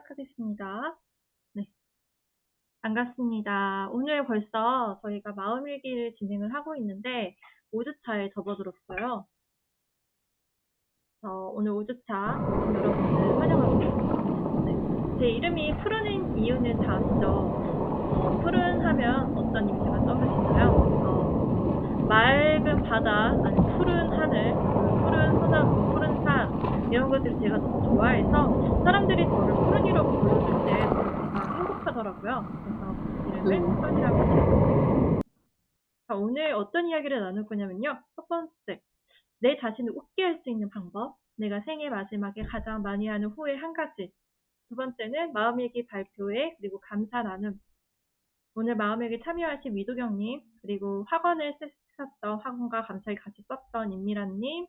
시작하겠습니다. 네, 반갑습니다. 오늘 벌써 저희가 마음일기를 진행을 하고 있는데 5주차에 접어들었어요. 오늘 5주차 오신 여러분들 환영하고 있습니다. 네, 제 이름이 푸른인 이유는 다 아시죠? 푸른 하면 어떤 이미지가 떠오르시나요? 맑은 바다, 아니 푸른 하늘, 푸른 소나무, 푸른 산 이런 것들을 제가 너무 좋아해서 사람들이 저를 푸른이라고 불러줄 때 제가 행복하더라고요. 그래서 이름을 푸른이라고 지었습니다. 자, 오늘 어떤 이야기를 나눌 거냐면요. 첫 번째, 내 자신을 웃게 할 수 있는 방법. 내가 생애 마지막에 가장 많이 하는 후회 한 가지. 두 번째는 마음일기 발표회, 그리고 감사 나눔. 오늘 마음일기 참여하신 미도경님, 그리고 학원을 쓰셨던 학원과 감사를 같이 썼던 임미란님,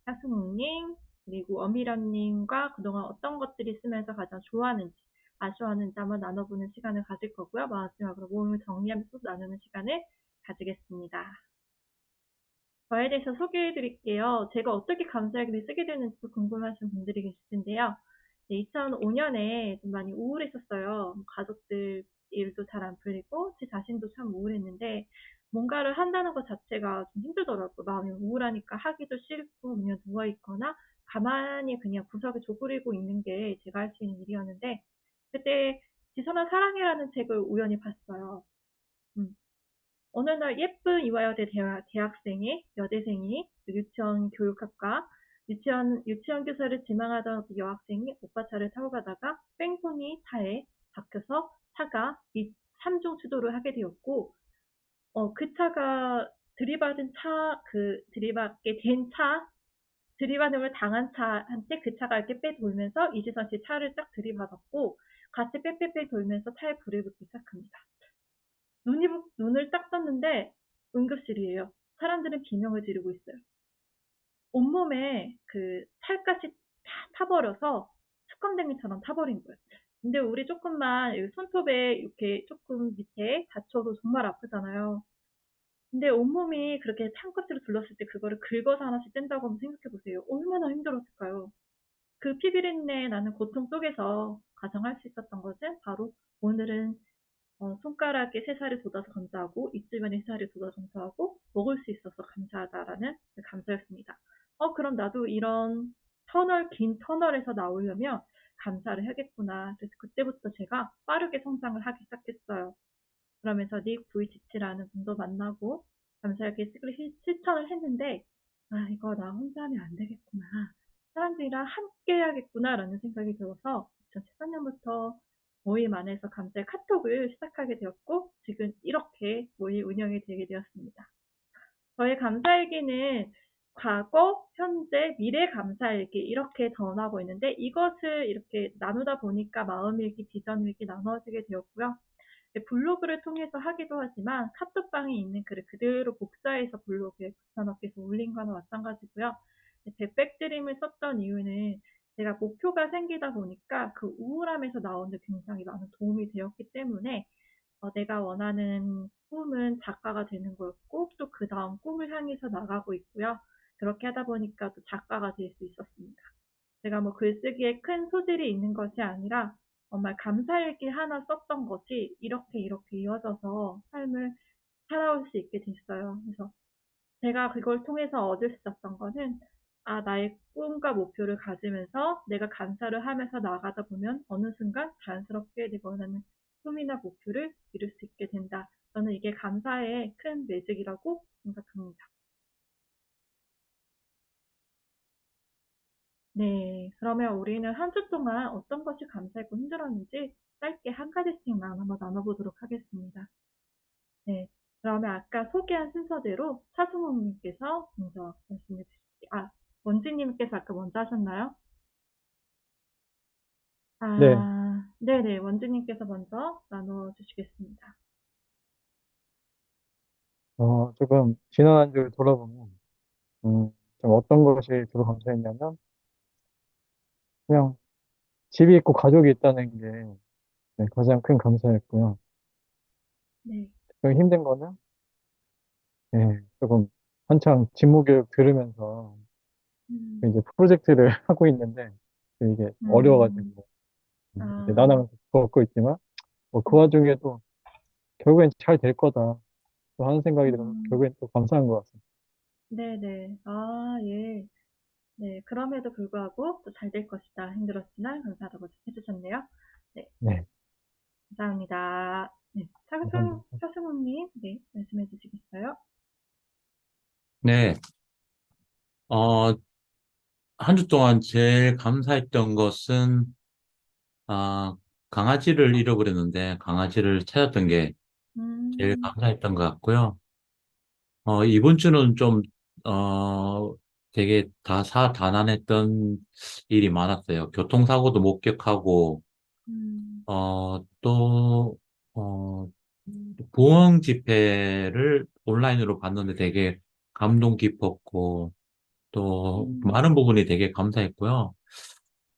차승욱님, 그리고 어미란님과 그동안 어떤 것들이 쓰면서 가장 좋아하는지, 아쉬워하는지 한번 나눠보는 시간을 가질 거고요. 마지막으로 모임을 정리하면서 나누는 시간을 가지겠습니다. 저에 대해서 소개해 드릴게요. 제가 어떻게 감사일기를 쓰게 되는지 궁금하신 분들이 계실 텐데요. 2005년에 좀 많이 우울했었어요. 가족들 일도 잘 안 풀리고 제 자신도 참 우울했는데 뭔가를 한다는 것 자체가 좀 힘들더라고요. 마음이 우울하니까 하기도 싫고 그냥 누워있거나 가만히 그냥 구석에 조그리고 있는 게 제가 할 수 있는 일이었는데 그때 지선한 사랑해라는 책을 우연히 봤어요. 음. 어느 날 예쁜 이화여대 대학생이, 여대생이, 유치원 교육학과, 유치원 교사를 지망하던 여학생이 오빠 차를 타고 가다가 뺑소니 차에 박혀서 차가 3중 추돌을 하게 되었고, 그 차가 들이받은 차, 들이받게 된 차, 들이받음을 당한 차한테 그 차가 이렇게 빼돌면서 이지선 씨 차를 딱 들이받았고, 같이 빼빼빼 돌면서 차에 불을 붙기 시작합니다. 눈을 딱 떴는데 응급실이에요. 사람들은 비명을 지르고 있어요. 온몸에 그 살갗이 다 타버려서 수감댕이처럼 타버린 거예요. 근데 우리 조금만 손톱에 이렇게 조금 밑에 다쳐도 정말 아프잖아요. 근데 온몸이 그렇게 창끝으로 둘렀을 때 그거를 긁어서 하나씩 뗀다고 한번 생각해 보세요. 얼마나 힘들었을까요? 그 피비린내 나는 고통 속에서 가정할 수 있었던 것은 바로 오늘은 손가락에 새살을 돋아서 감사하고 입주변에 새살을 돋아서 감사하고 먹을 수 있어서 감사하다라는 감사였습니다. 그럼 나도 이런 긴 터널에서 나오려면 감사를 해야겠구나. 그래서 그때부터 제가 빠르게 성장을 하기 시작했어요. 그러면서 닉 부이치치라는 분도 만나고 감사하게 쓰기를 실천을 했는데 이거 나 혼자 하면 안 되겠구나. 사람들이랑 함께 해야겠구나라는 생각이 들어서 2014년부터 모임 안에서 감사의 카톡을 시작하게 되었고 지금 이렇게 모임 운영이 되게 되었습니다. 저의 감사일기는 과거, 현재, 미래 감사일기 이렇게 전하고 있는데 이것을 이렇게 나누다 보니까 마음일기, 비전일기 나눠지게 되었고요. 블로그를 통해서 하기도 하지만 카톡방에 있는 글을 그대로 복사해서 블로그에 붙여넣기해서 올린 거나 마찬가지고요. 백백드림을 썼던 이유는 제가 목표가 생기다 보니까 그 우울함에서 나오는 굉장히 많은 도움이 되었기 때문에 내가 원하는 꿈은 작가가 되는 거였고 또 그 다음 꿈을 향해서 나가고 있고요. 그렇게 하다 보니까 또 작가가 될 수 있었습니다. 제가 뭐 글쓰기에 큰 소질이 있는 것이 아니라 정말 감사일기 하나 썼던 것이 이렇게 이어져서 삶을 살아올 수 있게 됐어요. 그래서 제가 그걸 통해서 얻을 수 있었던 거는 나의 꿈과 목표를 가지면서 내가 감사를 하면서 나가다 보면 어느 순간 자연스럽게 내가 원하는 꿈이나 목표를 이룰 수 있게 된다. 저는 이게 감사의 큰 매직이라고 생각합니다. 네, 그러면 우리는 한 주 동안 어떤 것이 감사했고 힘들었는지 짧게 한 가지씩만 한번 나눠보도록 하겠습니다. 네, 그러면 아까 소개한 순서대로 차승욱님께서 먼저 말씀해 주실게요. 원지님께서 아까 먼저 하셨나요? 네, 네네, 원지님께서 먼저 나눠주시겠습니다. 조금 지난 한 주를 돌아보면, 좀 어떤 것이 주로 감사했냐면, 그냥 집이 있고 가족이 있다는 게 네, 가장 큰 감사였고요. 네, 좀 힘든 거는, 네, 조금 한창 직무교육 들으면서 음, 이제 프로젝트를 하고 있는데, 이게 음, 어려워가지고, 아, 나나면서 겪고 있지만, 뭐 그 음, 와중에도 결국엔 잘 될 거다. 또 하는 생각이 들어서 음, 결국엔 또 감사한 것 같습니다. 네네. 아, 예. 네, 그럼에도 불구하고 또 잘 될 것이다. 힘들었지만 감사하다고 해주셨네요. 네, 네, 감사합니다. 네, 감사합니다. 차승훈님, 네, 말씀해 주시겠어요? 네, 어, 한 주 동안 제일 감사했던 것은, 아, 강아지를 잃어버렸는데, 강아지를 찾았던 게 제일 음, 감사했던 것 같고요. 이번 주는 좀, 어, 되게 다사다난했던 일이 많았어요. 교통사고도 목격하고, 또, 어, 부엉 집회를 온라인으로 봤는데 되게 감동 깊었고, 또 음, 많은 부분이 되게 감사했고요.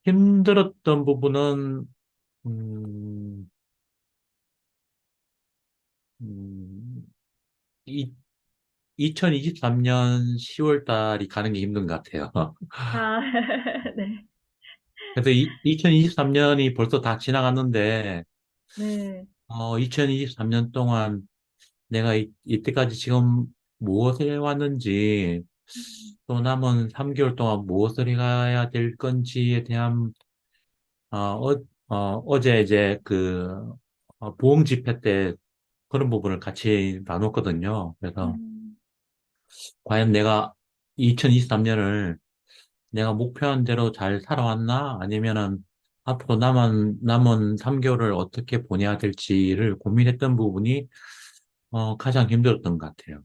힘들었던 부분은, 음, 음, 이, 2023년 10월 달이 가는 게 힘든 것 같아요. 아, 네, 그래서 2023년이 벌써 다 지나갔는데, 네, 2023년 동안 내가 이때까지 지금 무엇을 해왔는지, 음, 또 남은 3개월 동안 무엇을 해야 될 건지에 대한, 어제 이제 보험 집회 때 그런 부분을 같이 나눴거든요. 그래서 음, 과연 내가 2023년을 내가 목표한 대로 잘 살아왔나? 아니면은 앞으로 남은 3개월을 어떻게 보내야 될지를 고민했던 부분이 가장 힘들었던 것 같아요.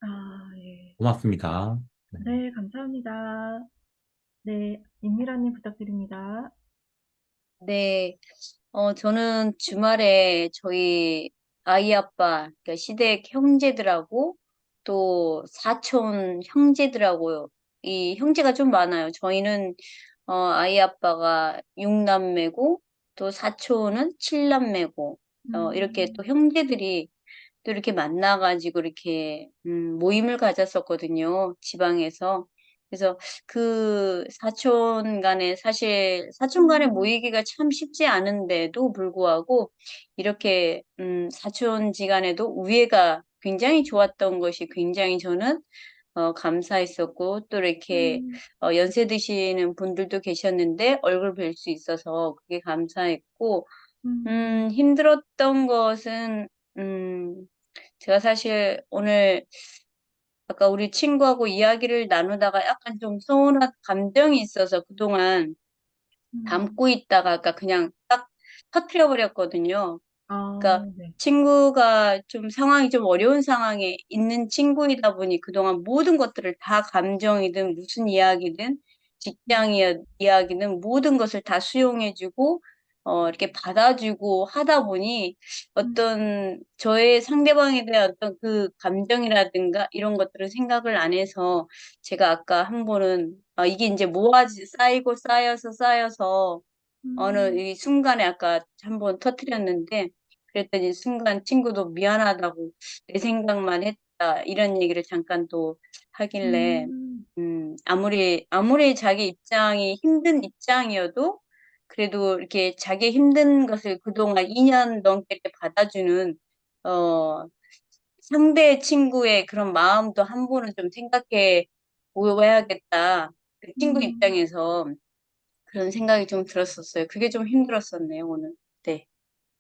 아, 예. 고맙습니다. 네. 네, 감사합니다. 네, 임미라님 부탁드립니다. 네, 저는 주말에 저희 아이 아빠, 그러니까 시댁 형제들하고 또 사촌 형제들하고 이 형제가 좀 많아요. 저희는 아이 아빠가 6남매고 또 사촌은 7남매고 이렇게 또 음, 형제들이 또 이렇게 만나가지고 이렇게 모임을 가졌었거든요. 지방에서. 그래서 그 사촌 간에 사실 사촌 간에 음, 모이기가 참 쉽지 않은데도 불구하고 이렇게 사촌지간에도 우애가 굉장히 좋았던 것이 굉장히 저는 감사했었고 또 이렇게 음, 연세 드시는 분들도 계셨는데 얼굴 뵐 수 있어서 그게 감사했고 힘들었던 것은 음 제가 사실 오늘 아까 우리 친구하고 이야기를 나누다가 약간 좀 서운한 감정이 있어서 그동안 음, 담고 있다가 아까 그냥 딱 터트려 버렸거든요. 그러니까 아, 네. 친구가 좀 상황이 좀 어려운 상황에 있는 친구이다 보니 그동안 모든 것들을 다 감정이든 무슨 이야기든 음, 이야기든 모든 것을 다 수용해주고 이렇게 받아주고 하다 보니 음, 어떤 저의 상대방에 대한 어떤 그 감정이라든가 이런 것들을 생각을 안 해서 제가 아까 한 번은 이게 이제 모아지 쌓이고 쌓여서 어느 음, 이 순간에 아까 한번 터뜨렸는데 그랬더니 순간 친구도 미안하다고 내 생각만 했다 이런 얘기를 잠깐 또 하길래 음, 아무리 자기 입장이 힘든 입장이어도 그래도 이렇게 자기 힘든 것을 그동안 2년 넘게 받아주는 어 상대 친구의 그런 마음도 한 번은 좀 생각해 보아야겠다. 그 친구 음. 입장에서 그런 생각이 좀 들었었어요. 그게 좀 힘들었었네요, 오늘. 네,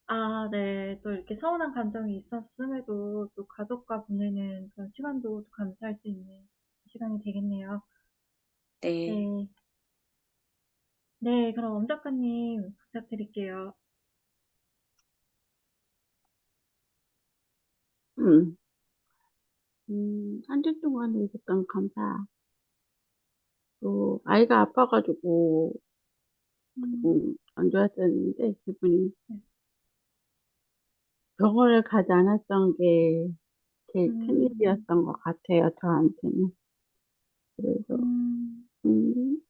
아, 네. 또 이렇게 서운한 감정이 있었음에도 또 가족과 보내는 그런 시간도 또 감사할 수 있는 시간이 되겠네요. 네. 네. 네, 그럼 엄 작가님 부탁드릴게요. 음, 한 주 동안에 있었던 감사. 또, 아이가 아파가지고, 음, 안 좋았었는데, 기분이 네. 병원을 가지 않았던 게 제일 큰 음, 일이었던 것 같아요, 저한테는. 그래서, 음, 음,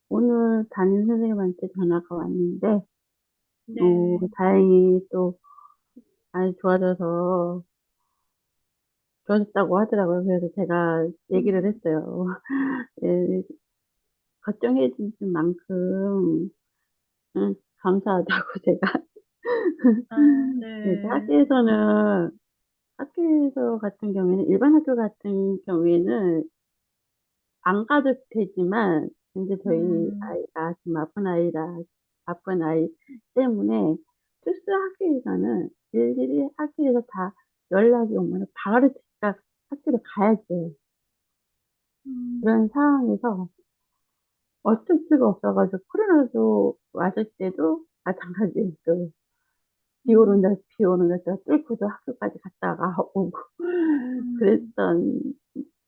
오늘 담임 선생님한테 전화가 왔는데, 네. 다행히 또 많이 좋아졌다고 하더라고요. 그래서 제가 얘기를 음, 했어요. 예, 걱정해 주신 만큼, 감사하다고 제가. 아, 그래서 네. 학교에서 같은 경우에는, 일반 학교 같은 경우에는 안 가도 되지만, 이제 저희 음, 아이가 좀 아픈 아이 때문에 특수 학교에서는 일일이 학교에서 다 연락이 오면 바로 제가 학교를 가야지 돼요. 음, 그런 상황에서 어쩔 수가 없어가지고, 코로나도 왔을 때도 마찬가지로 음, 비 오는 날 뚫고도 학교까지 갔다가 오고 음, 그랬던,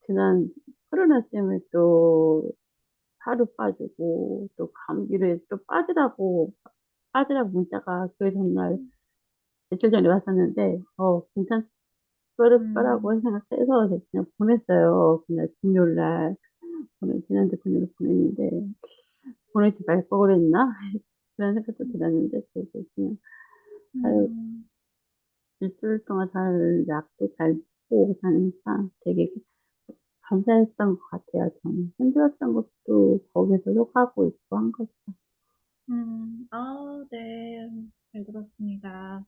지난 코로나 때문에 또 하루 빠지고, 또 감기를 또 빠지라고 문자가 그 전날 며칠 전에 왔었는데, 음, 괜찮을 거라고 생각해서 그냥 보냈어요. 그날 금요일 날. 지난주 금요일 보냈는데, 보내지 말 걸 그랬나? 그런 생각도 들었는데, 그래서 그냥 잘, 음, 일주일 동안 약도 잘 먹고 다니니까 되게 감사했던 것 같아요. 저는 힘들었던 것도 거기서 효과하고 있고 한 거죠. 아, 네. 잘 들었습니다.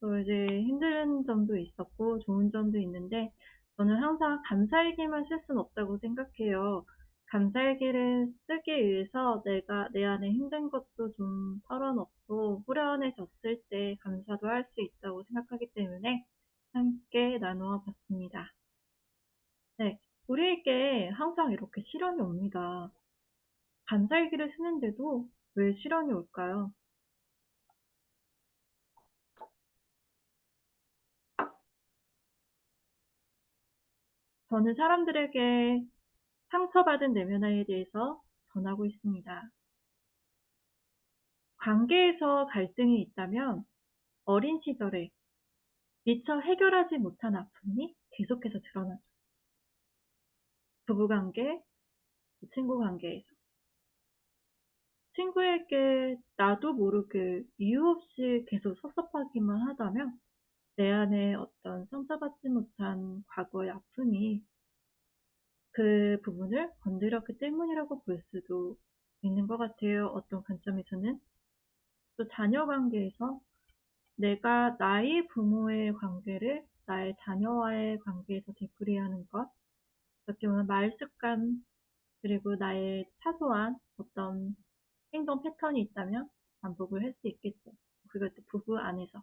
또 이제 힘든 점도 있었고 좋은 점도 있는데 저는 항상 감사일기만 쓸 수는 없다고 생각해요. 감사일기를 쓰기 위해서 내가 내 안에 힘든 것도 좀 털어놓고 후련해졌을 때 감사도 할 수 있다고 생각하기 때문에 함께 나누어 봤습니다. 네, 우리에게 항상 이렇게 시련이 옵니다. 감사일기를 쓰는데도 왜 시련이 올까요? 저는 사람들에게 상처받은 내면화에 대해서 전하고 있습니다. 관계에서 갈등이 있다면 어린 시절에 미처 해결하지 못한 아픔이 계속해서 드러나죠. 부부관계, 친구관계에서. 친구에게 나도 모르게 이유 없이 계속 섭섭하기만 하다면 내 안에 어떤 상처받지 못한 과거의 아픔이 그 부분을 건드렸기 때문이라고 볼 수도 있는 것 같아요. 어떤 관점에서는. 또 자녀 관계에서 내가 나의 부모의 관계를 나의 자녀와의 관계에서 되풀이하는 것, 어떻게 보면 말 습관, 그리고 나의 사소한 어떤 행동 패턴이 있다면 반복을 할 수 있겠죠. 그것도 부부 안에서.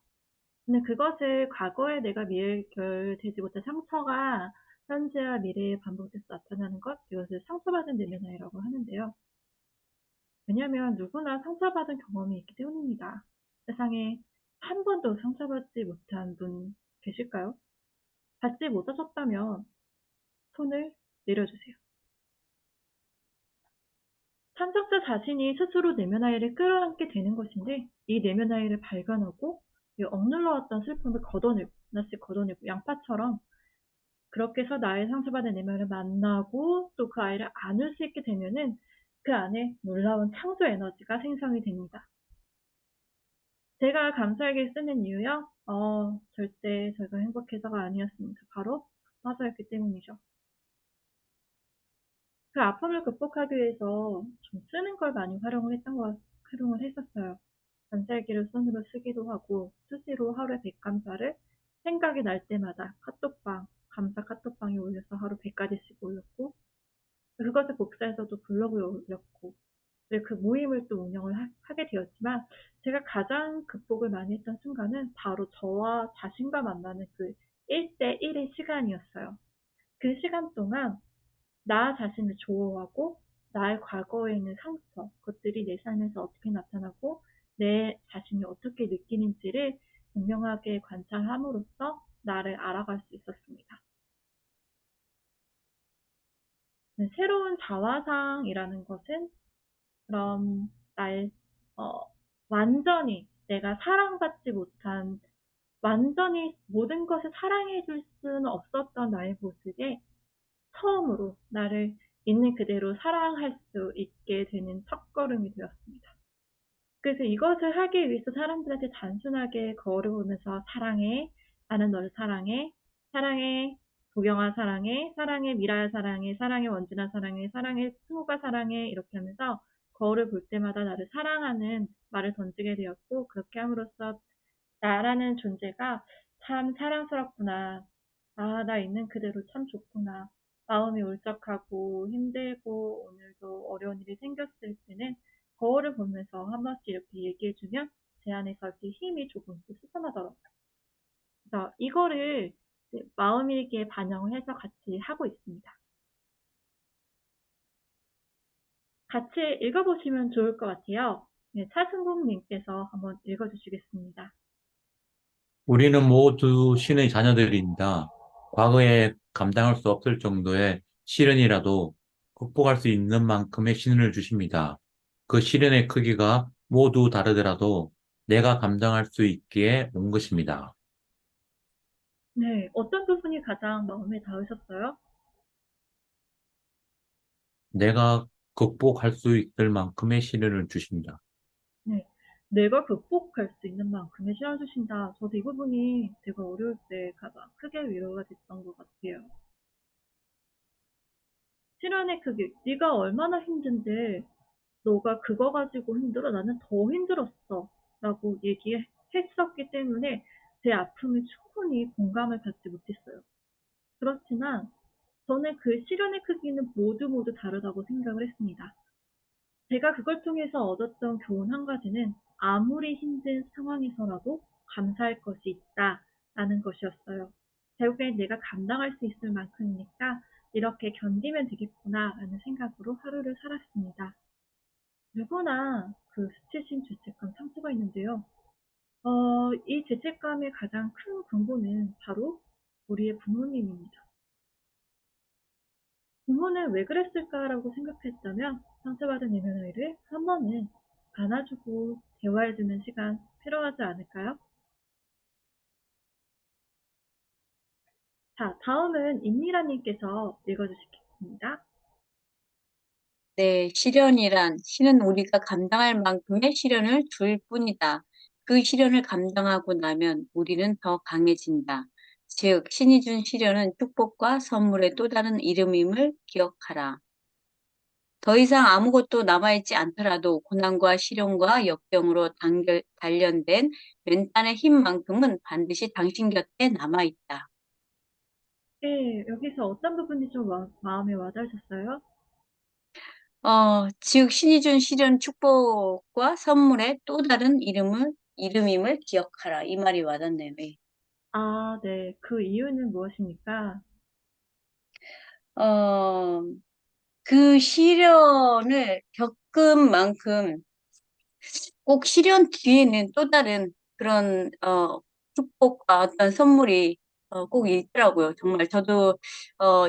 근데 그것을 과거에 내가 해결되지 못한 상처가 현재와 미래에 반복돼서 나타나는 것, 이것을 상처받은 내면화이라고 하는데요. 왜냐하면 누구나 상처받은 경험이 있기 때문입니다. 세상에 한 번도 상처받지 못한 분 계실까요? 받지 못하셨다면 손을 내려주세요. 참석자 자신이 스스로 내면화이를 끌어안게 되는 것인데 이 내면화이를 발견하고 이 억눌러왔던 슬픔을 걷어내고 하나씩 걷어내고 양파처럼 그렇게 해서 나의 상처받은 내면을 만나고 또 그 아이를 안을 수 있게 되면은 그 안에 놀라운 창조 에너지가 생성이 됩니다. 제가 감사하게 쓰는 이유요? 절대 제가 행복해서가 아니었습니다. 바로 아파서였기 때문이죠. 그 아픔을 극복하기 위해서 좀 쓰는 걸 많이 활용을 했었어요. 감사일기를 손으로 쓰기도 하고, 수시로 하루에 100감사를 생각이 날 때마다 감사 카톡방에 올려서 하루 100가지씩 올렸고, 그것을 복사해서도 블로그에 올렸고, 그 모임을 또 운영을 하게 되었지만 제가 가장 극복을 많이 했던 순간은 바로 저와 자신과 만나는 그 1대1의 시간이었어요. 그 시간 동안 나 자신을 조언하고 나의 과거에 있는 상처, 그것들이 내 삶에서 어떻게 나타나고 내 자신이 어떻게 느끼는지를 분명하게 관찰함으로써 나를 알아갈 수 있었습니다. 새로운 자화상이라는 것은 그럼 나의 어, 완전히 내가 사랑받지 못한 완전히 모든 것을 사랑해줄 수는 없었던 나의 모습에 처음으로 나를 있는 그대로 사랑할 수 있게 되는 첫걸음이 되었습니다. 그래서 이것을 하기 위해서 사람들한테 단순하게 거울보면서 사랑해, 나는 너를 사랑해, 사랑해, 도경아 사랑해, 사랑해, 미라야 사랑해, 사랑해, 원진아 사랑해, 사랑해, 승우가 사랑해 이렇게 하면서 거울을 볼 때마다 나를 사랑하는 말을 던지게 되었고, 그렇게 함으로써 나라는 존재가 참 사랑스럽구나. 아, 나 있는 그대로 참 좋구나. 마음이 울적하고 힘들고 오늘도 어려운 일이 생겼을 때는 거울을 보면서 한 번씩 이렇게 얘기해주면 제 안에서 이렇게 힘이 조금씩 솟아나더라고요. 그래서 이거를 이제 마음일기에 반영을 해서 같이 하고 있습니다. 같이 읽어보시면 좋을 것 같아요. 네, 차승국님께서 한번 읽어주시겠습니다. 우리는 모두 신의 자녀들입니다. 과거에 감당할 수 없을 정도의 시련이라도 극복할 수 있는 만큼의 시련을 주십니다. 그 시련의 크기가 모두 다르더라도 내가 감당할 수 있기에 온 것입니다. 네, 어떤 부분이 가장 마음에 닿으셨어요? 내가 극복할 수 있을 만큼의 시련을 주십니다. 네, 내가 극복할 수 있는 만큼의 시련을 주신다. 저도 이 부분이 되게 어려울 때 가장 크게 위로가 됐던 것 같아요. 시련의 크기, 네가 얼마나 힘든데 너가 그거 가지고 힘들어? 나는 더 힘들었어. 라고 얘기했었기 때문에 제 아픔에 충분히 공감을 받지 못했어요. 그렇지만 저는 그 시련의 크기는 모두 다르다고 생각을 했습니다. 제가 그걸 통해서 얻었던 교훈 한 가지는 아무리 힘든 상황에서라도 감사할 것이 있다라는 것이었어요. 결국엔 내가 감당할 수 있을 만큼이니까 이렇게 견디면 되겠구나라는 생각으로 하루를 살았습니다. 누구나 그 수치심, 죄책감, 상처가 있는데요. 이 죄책감의 가장 큰 근본은 바로 우리의 부모님입니다. 부모는 왜 그랬을까라고 생각했다면 상처받은 내면아이를 한 번은 안아주고 대화해주는 시간 필요하지 않을까요? 자, 다음은 임미라님께서 읽어주시겠습니다. 네, 시련이란 신은 우리가 감당할 만큼의 시련을 줄 뿐이다. 그 시련을 감당하고 나면 우리는 더 강해진다. 즉, 신이 준 시련은 축복과 선물의 또 다른 이름임을 기억하라. 더 이상 아무것도 남아있지 않더라도 고난과 시련과 역경으로 단련된 왼단의 힘만큼은 반드시 당신 곁에 남아있다. 네, 여기서 어떤 부분이 좀 마음에 와닿으셨어요? 즉, 신이 준 시련 축복과 선물의 또 다른 이름임을 기억하라. 이 말이 와닿네요. 예. 아, 네. 그 이유는 무엇입니까? 어, 그 시련을 겪은 만큼 꼭 시련 뒤에는 또 다른 그런, 축복과 어떤 선물이 꼭 있더라고요. 정말 저도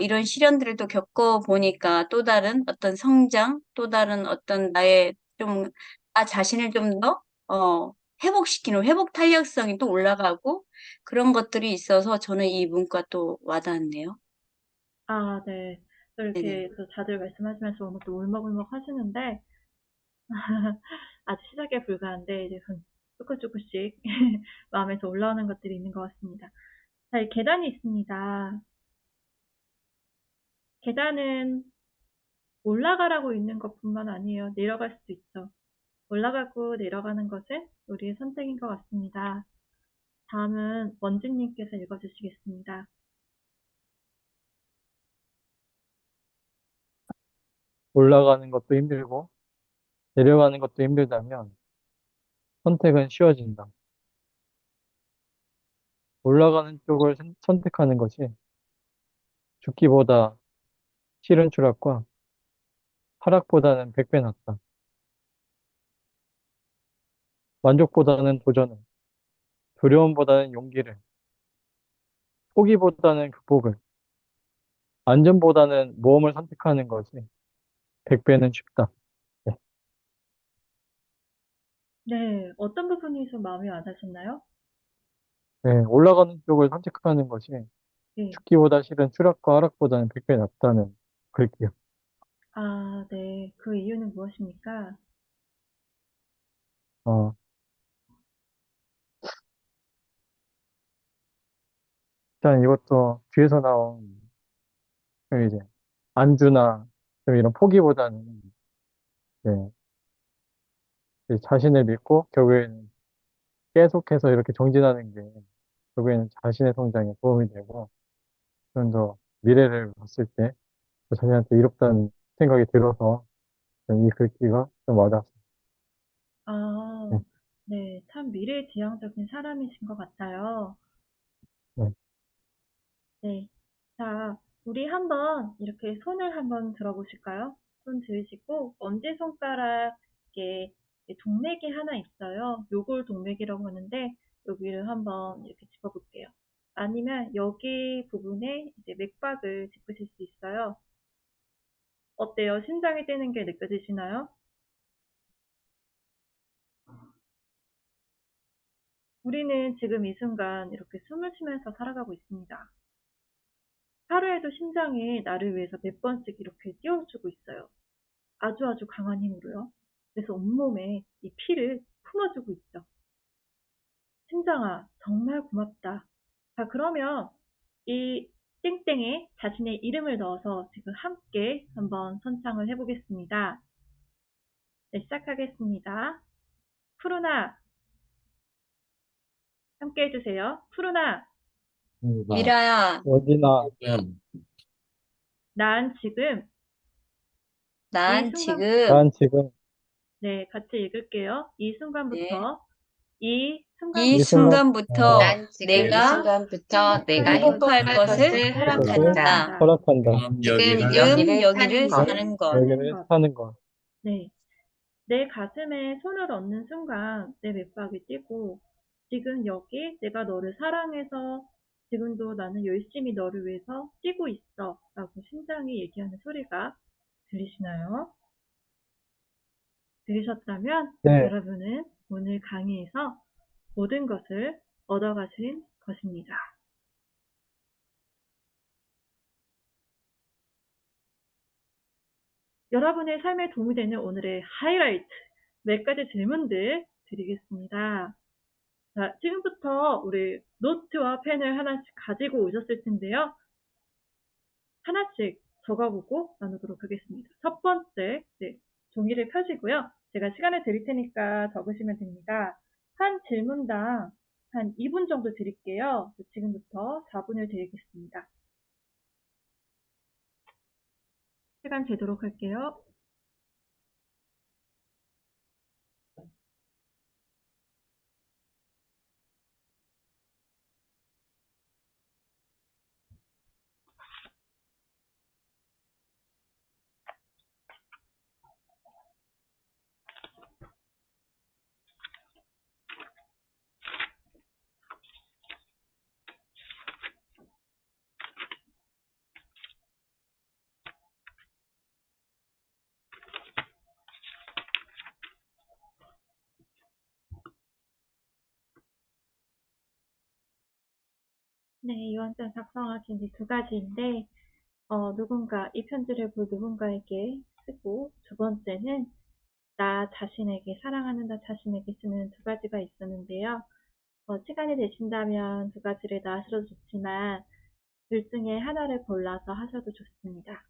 이런 시련들을 또 겪어보니까 또 다른 어떤 성장, 또 다른 어떤 나의 좀, 나 자신을 좀 더, 회복시키는 회복 탄력성이 또 올라가고 그런 것들이 있어서 저는 이 문과 또 와닿았네요. 아, 네. 또 네네. 이렇게 또 다들 말씀하시면서 오늘 또 울먹울먹 하시는데, 아직 시작에 불과한데, 이제 조금씩 마음에서 올라오는 것들이 있는 것 같습니다. 자, 이 계단이 있습니다. 계단은 올라가라고 있는 것뿐만 아니에요. 내려갈 수도 있죠. 올라가고 내려가는 것은 우리의 선택인 것 같습니다. 다음은 원진님께서 읽어주시겠습니다. 올라가는 것도 힘들고 내려가는 것도 힘들다면 선택은 쉬워진다. 올라가는 쪽을 선택하는 것이 죽기보다 싫은 추락과 하락보다는 100배 낫다. 만족보다는 도전을, 두려움보다는 용기를, 포기보다는 극복을, 안전보다는 모험을 선택하는 것이 100배는 쉽다. 네. 네, 어떤 부분이 좀 마음에 와닿으셨나요? 네, 올라가는 쪽을 선택하는 것이 네. 죽기보다 싫은 추락과 하락보다는 100배 낫다는 글게요. 아, 네. 그 이유는 무엇입니까? 어, 일단 이것도 뒤에서 나온 그 이제 안주나 좀 이런 포기보다는 네, 이 자신을 믿고 결국에는 계속해서 이렇게 정진하는 게 결국에는 자신의 성장에 도움이 되고 좀 더 미래를 봤을 때 자신한테 이롭다는 생각이 들어서 이 글귀가 좀 와닿았어요. 네, 아, 네, 참 미래지향적인 사람이신 것 같아요. 네, 네. 자, 우리 한번 이렇게 손을 한번 들어보실까요? 손 들으시고, 엄지손가락에 동맥이 하나 있어요. 요골 동맥이라고 하는데, 여기를 한번 이렇게 짚어볼게요. 아니면 여기 부분에 이제 맥박을 짚으실 수 있어요. 어때요? 심장이 뛰는 게 느껴지시나요? 우리는 지금 이 순간 이렇게 숨을 쉬면서 살아가고 있습니다. 하루에도 심장이 나를 위해서 몇 번씩 이렇게 뛰어주고 있어요. 아주 강한 힘으로요. 그래서 온몸에 이 피를 품어주고 있죠. 심장아, 정말 고맙다. 자, 그러면 이 땡땡에 자신의 이름을 넣어서 지금 함께 한번 선창을 해보겠습니다. 네, 시작하겠습니다. 푸르나, 함께 해주세요. 푸르나, 미라야, 어디나 난 지금 이 난 순간, 지금, 난 지금 네, 같이 읽을게요. 이 네, 순간부터, 이 이 이 순간부터 순간부터 순간부터 난 지금 이 내가 순간부터 내가 행복할 행복할 행복할 것을 것을 것을 그것을 허락한다. 허락한다. 허락한다. 지금 지금 여기를 사는 여기를 것. 사는 것. 여기를 것. 사는 것. 네. 내 가슴에 손을 얹는 순간 내 맥박이 뛰고 지금 여기 내가 너를 사랑해서 지금도 나는 열심히 너를 위해서 뛰고 있어 라고 심장이 얘기하는 소리가 들리시나요? 들으셨다면 네, 여러분은 오늘 강의에서 모든 것을 얻어가신 것입니다. 여러분의 삶에 도움이 되는 오늘의 하이라이트 몇 가지 질문들 드리겠습니다. 자, 지금부터 우리 노트와 펜을 하나씩 가지고 오셨을 텐데요. 하나씩 적어보고 나누도록 하겠습니다. 첫 번째, 네, 종이를 펴시고요. 제가 시간을 드릴 테니까 적으시면 됩니다. 한 질문당 한 2분 정도 드릴게요. 지금부터 4분을 드리겠습니다. 시간 재도록 할게요. 네, 유언장 작성하신 이 두 가지인데, 누군가, 이 편지를 볼 누군가에게 쓰고, 두 번째는 나 자신에게, 사랑하는 나 자신에게 쓰는 두 가지가 있었는데요. 시간이 되신다면 두 가지를 다 하셔도 좋지만, 둘 중에 하나를 골라서 하셔도 좋습니다.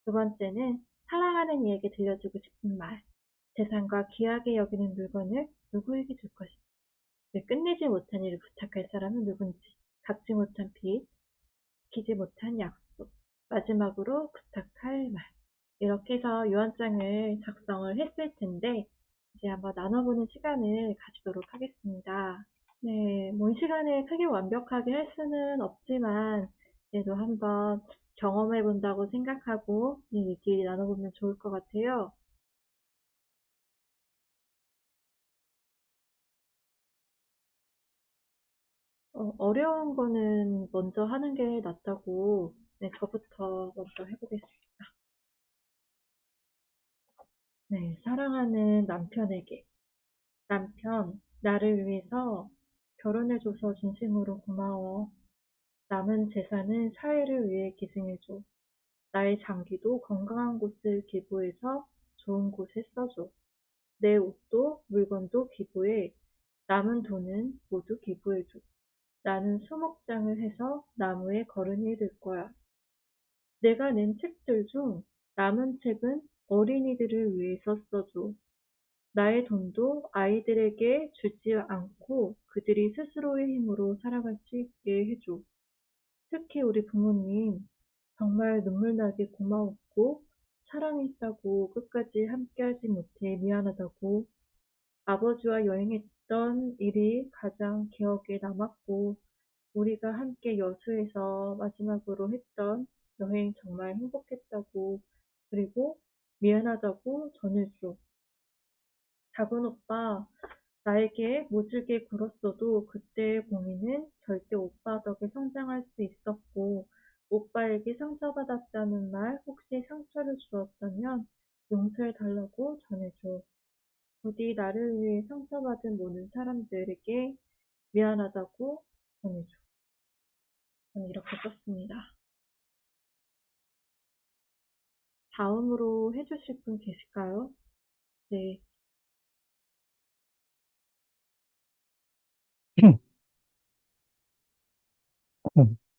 두 번째는 사랑하는 이에게 들려주고 싶은 말, 재산과 귀하게 여기는 물건을 누구에게 줄 것인지, 끝내지 못한 일을 부탁할 사람은 누군지, 갚지 못한 빚, 지키지 못한 약속, 마지막으로 부탁할 말. 이렇게 해서 유언장을 작성을 했을 텐데, 이제 한번 나눠보는 시간을 가지도록 하겠습니다. 네, 뭐 이 시간에 크게 완벽하게 할 수는 없지만, 그래도 한번 경험해 본다고 생각하고 이 얘기 나눠보면 좋을 것 같아요. 어려운 거는 먼저 하는 게 낫다고, 네, 저부터 먼저 해보겠습니다. 네, 사랑하는 남편에게. 남편, 나를 위해서 결혼해줘서 진심으로 고마워. 남은 재산은 사회를 위해 기증해줘. 나의 장기도 건강한 곳을 기부해서 좋은 곳에 써줘. 내 옷도 물건도 기부해. 남은 돈은 모두 기부해줘. 나는 수목장을 해서 나무에 거름이 될 거야. 내가 낸 책들 중 남은 책은 어린이들을 위해서 써줘. 나의 돈도 아이들에게 주지 않고 그들이 스스로의 힘으로 살아갈 수 있게 해줘. 특히 우리 부모님 정말 눈물 나게 고마웠고 사랑했다고 끝까지 함께하지 못해 미안하다고 아버지와 여행했던 일이 가장 기억에 남았고 우리가 함께 여수에서 마지막으로 했던 여행 정말 행복했다고 그리고 미안하다고 전해줘. 작은 오빠, 나에게 모질게 굴었어도 그때의 고민은 절대 오빠 덕에 성장할 수 있었고, 오빠에게 상처받았다는 말 혹시 상처를 주었다면 용서해달라고 전해줘. 부디 나를 위해 상처받은 모든 사람들에게 미안하다고 전해줘. 저는 이렇게 썼습니다. 다음으로 해주실 분 계실까요? 네.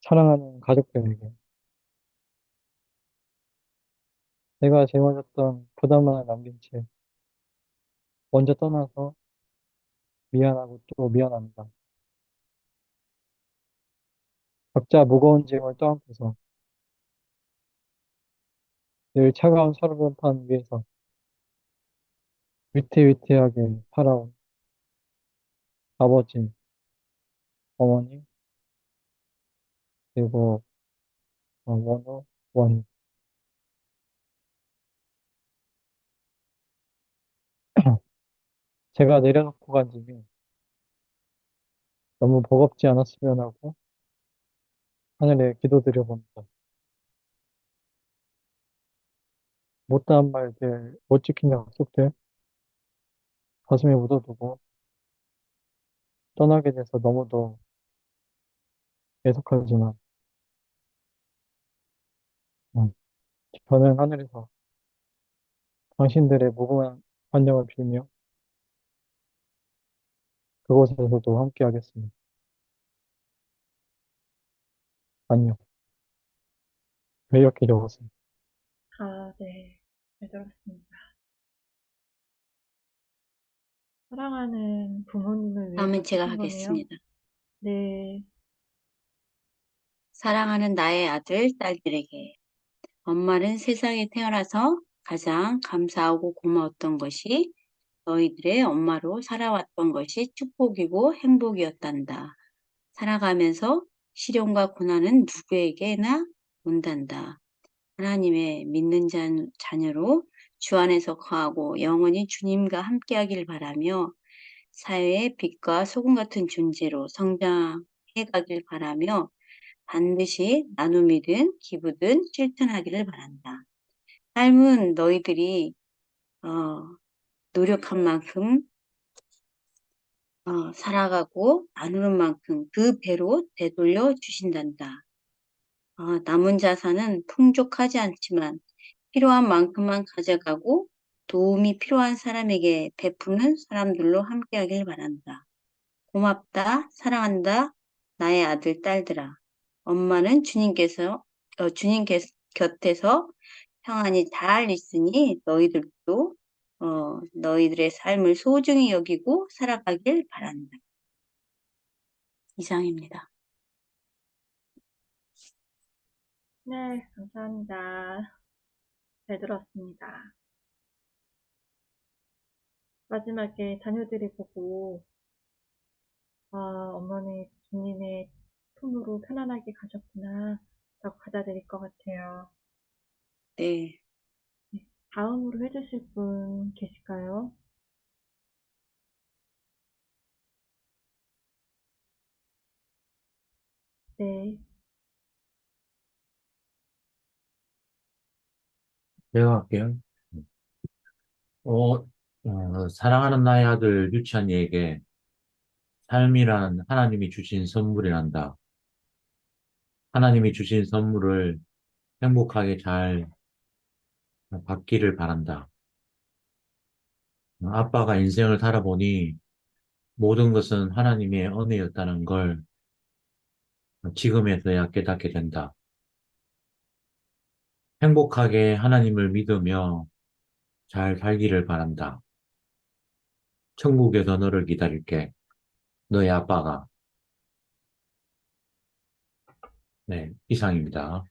사랑하는 가족들에게 내가 짊어졌던 부담만을 남긴 채 먼저 떠나서 미안하고 또 미안합니다. 각자 무거운 짐을 떠안고서 늘 차가운 서르르판 위에서 위태위태하게 살아온 아버지, 어머니, 그리고 원우, 원희. 제가 내려놓고 간 짐이 너무 버겁지 않았으면 하고 하늘에 기도드려봅니다. 못다한 말들, 못 지킨 약속들 가슴에 묻어두고 떠나게 돼서 너무도 애석하지만 음, 저는 하늘에서 당신들의 무궁한 안녕을 빌며 그곳에서도 함께 하겠습니다. 안녕. 왜 이렇게 적었어요? 아, 네. 잘 들었습니다. 사랑하는 부모님을 위해서 다음은 제가 쓰신 거네요. 하겠습니다. 네. 사랑하는 나의 아들, 딸들에게. 엄마는 세상에 태어나서 가장 감사하고 고마웠던 것이 너희들의 엄마로 살아왔던 것이 축복이고 행복이었단다. 살아가면서 시련과 고난은 누구에게나 온단다. 하나님의 믿는 자녀로 주 안에서 거하고 영원히 주님과 함께하길 바라며 사회의 빛과 소금 같은 존재로 성장해 가길 바라며 반드시 나눔이든 기부든 실천하기를 바란다. 삶은 너희들이 노력한 만큼 살아가고 나누는 만큼 그 배로 되돌려 주신단다. 남은 자산은 풍족하지 않지만 필요한 만큼만 가져가고 도움이 필요한 사람에게 베푸는 사람들로 함께하길 바란다. 고맙다, 사랑한다, 나의 아들, 딸들아. 엄마는 주님 곁에서 평안히 잘 있으니 너희들도 너희들의 삶을 소중히 여기고 살아가길 바란다. 이상입니다. 네, 감사합니다. 잘 들었습니다. 마지막에 자녀들이 보고, 어머니 주님의 품으로 편안하게 가셨구나, 라고 받아들일 것 같아요. 네. 네, 다음으로 해주실 분 계실까요? 네. 제가 할게요. 사랑하는 나의 아들 유찬이에게 삶이란 하나님이 주신 선물이란다. 하나님이 주신 선물을 행복하게 잘 받기를 바란다. 아빠가 인생을 살아보니 모든 것은 하나님의 은혜였다는 걸 지금에서야 깨닫게 된다. 행복하게 하나님을 믿으며 잘 살기를 바란다. 천국에서 너를 기다릴게. 너의 아빠가. 네, 이상입니다.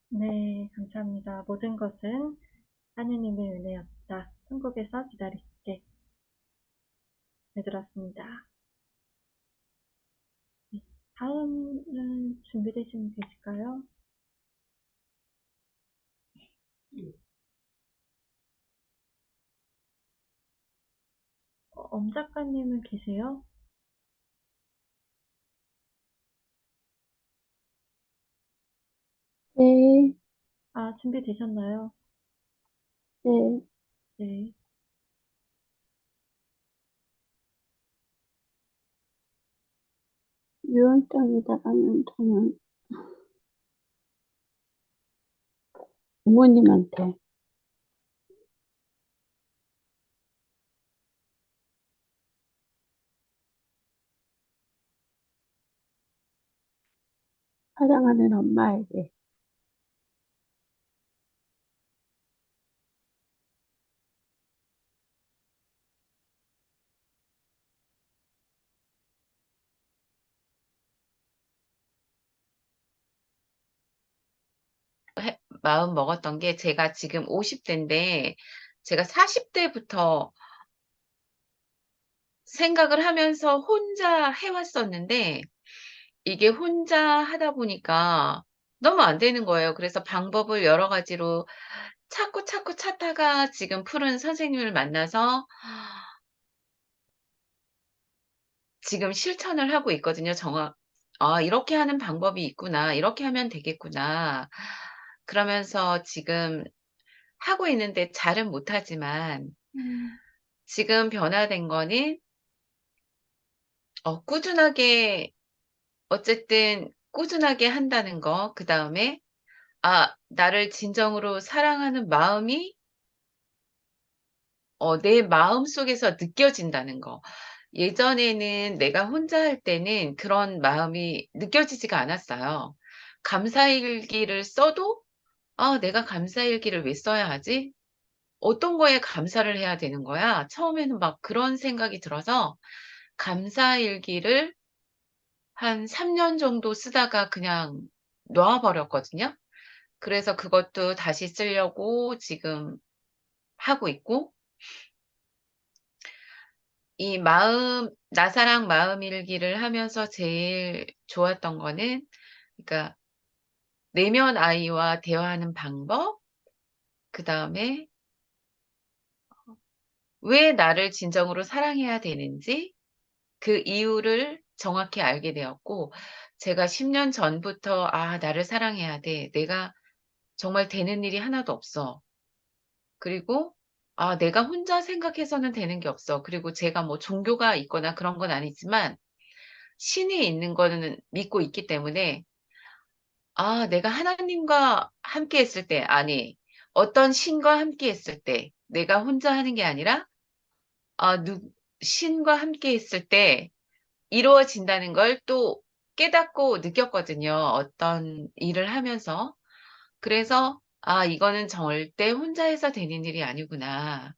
네, 감사합니다. 모든 것은 하느님의 은혜였다. 천국에서 기다릴게. 네, 들었습니다. 네, 다음은 준비되시면 되실까요? 엄 작가님은 계세요? 네, 아, 준비되셨나요? 네. 네. 유언장에다가는 저는 부모님한테 사랑하는 엄마에게 마음 먹었던 게 제가 지금 50대인데 제가 40대부터 생각을 하면서 혼자 해왔었는데 이게 혼자 하다 보니까 너무 안 되는 거예요. 그래서 방법을 여러 가지로 찾고 찾고 찾다가 지금 푸른 선생님을 만나서 지금 실천을 하고 있거든요. 아, 이렇게 하는 방법이 있구나. 이렇게 하면 되겠구나. 그러면서 지금 하고 있는데 잘은 못하지만 지금 변화된 거는 꾸준하게 어쨌든 꾸준하게 한다는 거. 그다음에 나를 진정으로 사랑하는 마음이 내 마음속에서 느껴진다는 거. 예전에는 내가 혼자 할 때는 그런 마음이 느껴지지가 않았어요. 감사일기를 써도 '아 내가 감사일기를 왜 써야 하지? 어떤 거에 감사를 해야 되는 거야?' 처음에는 막 그런 생각이 들어서 감사일기를 한 3년 정도 쓰다가 그냥 놔 버렸거든요. 그래서 그것도 다시 쓰려고 지금 하고 있고 이 나사랑 마음일기를 하면서 제일 좋았던 거는 그러니까 내면 아이와 대화하는 방법, 그다음에 왜 나를 진정으로 사랑해야 되는지 그 이유를 정확히 알게 되었고 제가 10년 전부터 '아 나를 사랑해야 돼. 내가 정말 되는 일이 하나도 없어.' 그리고 '아 내가 혼자 생각해서는 되는 게 없어.' 그리고 제가 뭐 종교가 있거나 그런 건 아니지만 신이 있는 거는 믿고 있기 때문에 내가 하나님과 함께 했을 때 아니 어떤 신과 함께 했을 때 내가 혼자 하는 게 아니라 아 누 신과 함께 했을 때 이루어진다는 걸 또 깨닫고 느꼈거든요, 어떤 일을 하면서. 그래서 '아 이거는 절대 혼자 해서 되는 일이 아니구나.'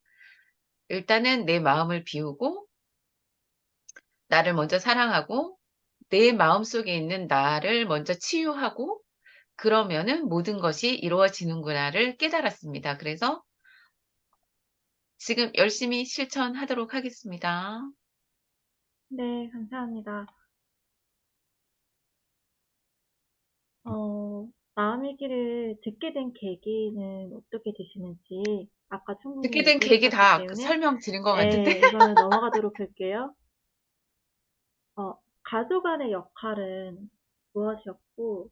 일단은 내 마음을 비우고 나를 먼저 사랑하고 내 마음속에 있는 나를 먼저 치유하고 그러면은 '모든 것이 이루어지는구나.'를 깨달았습니다. 그래서 지금 열심히 실천하도록 하겠습니다. 네, 감사합니다. 마음 얘기를 듣게 된 계기는 어떻게 되시는지, 아까 충분히 듣게 된 얘기해 계기 주셨기 다 때문에, 설명드린 것 같은데. 네, 이거는 넘어가도록 할게요. 가족 안의 역할은 무엇이었고,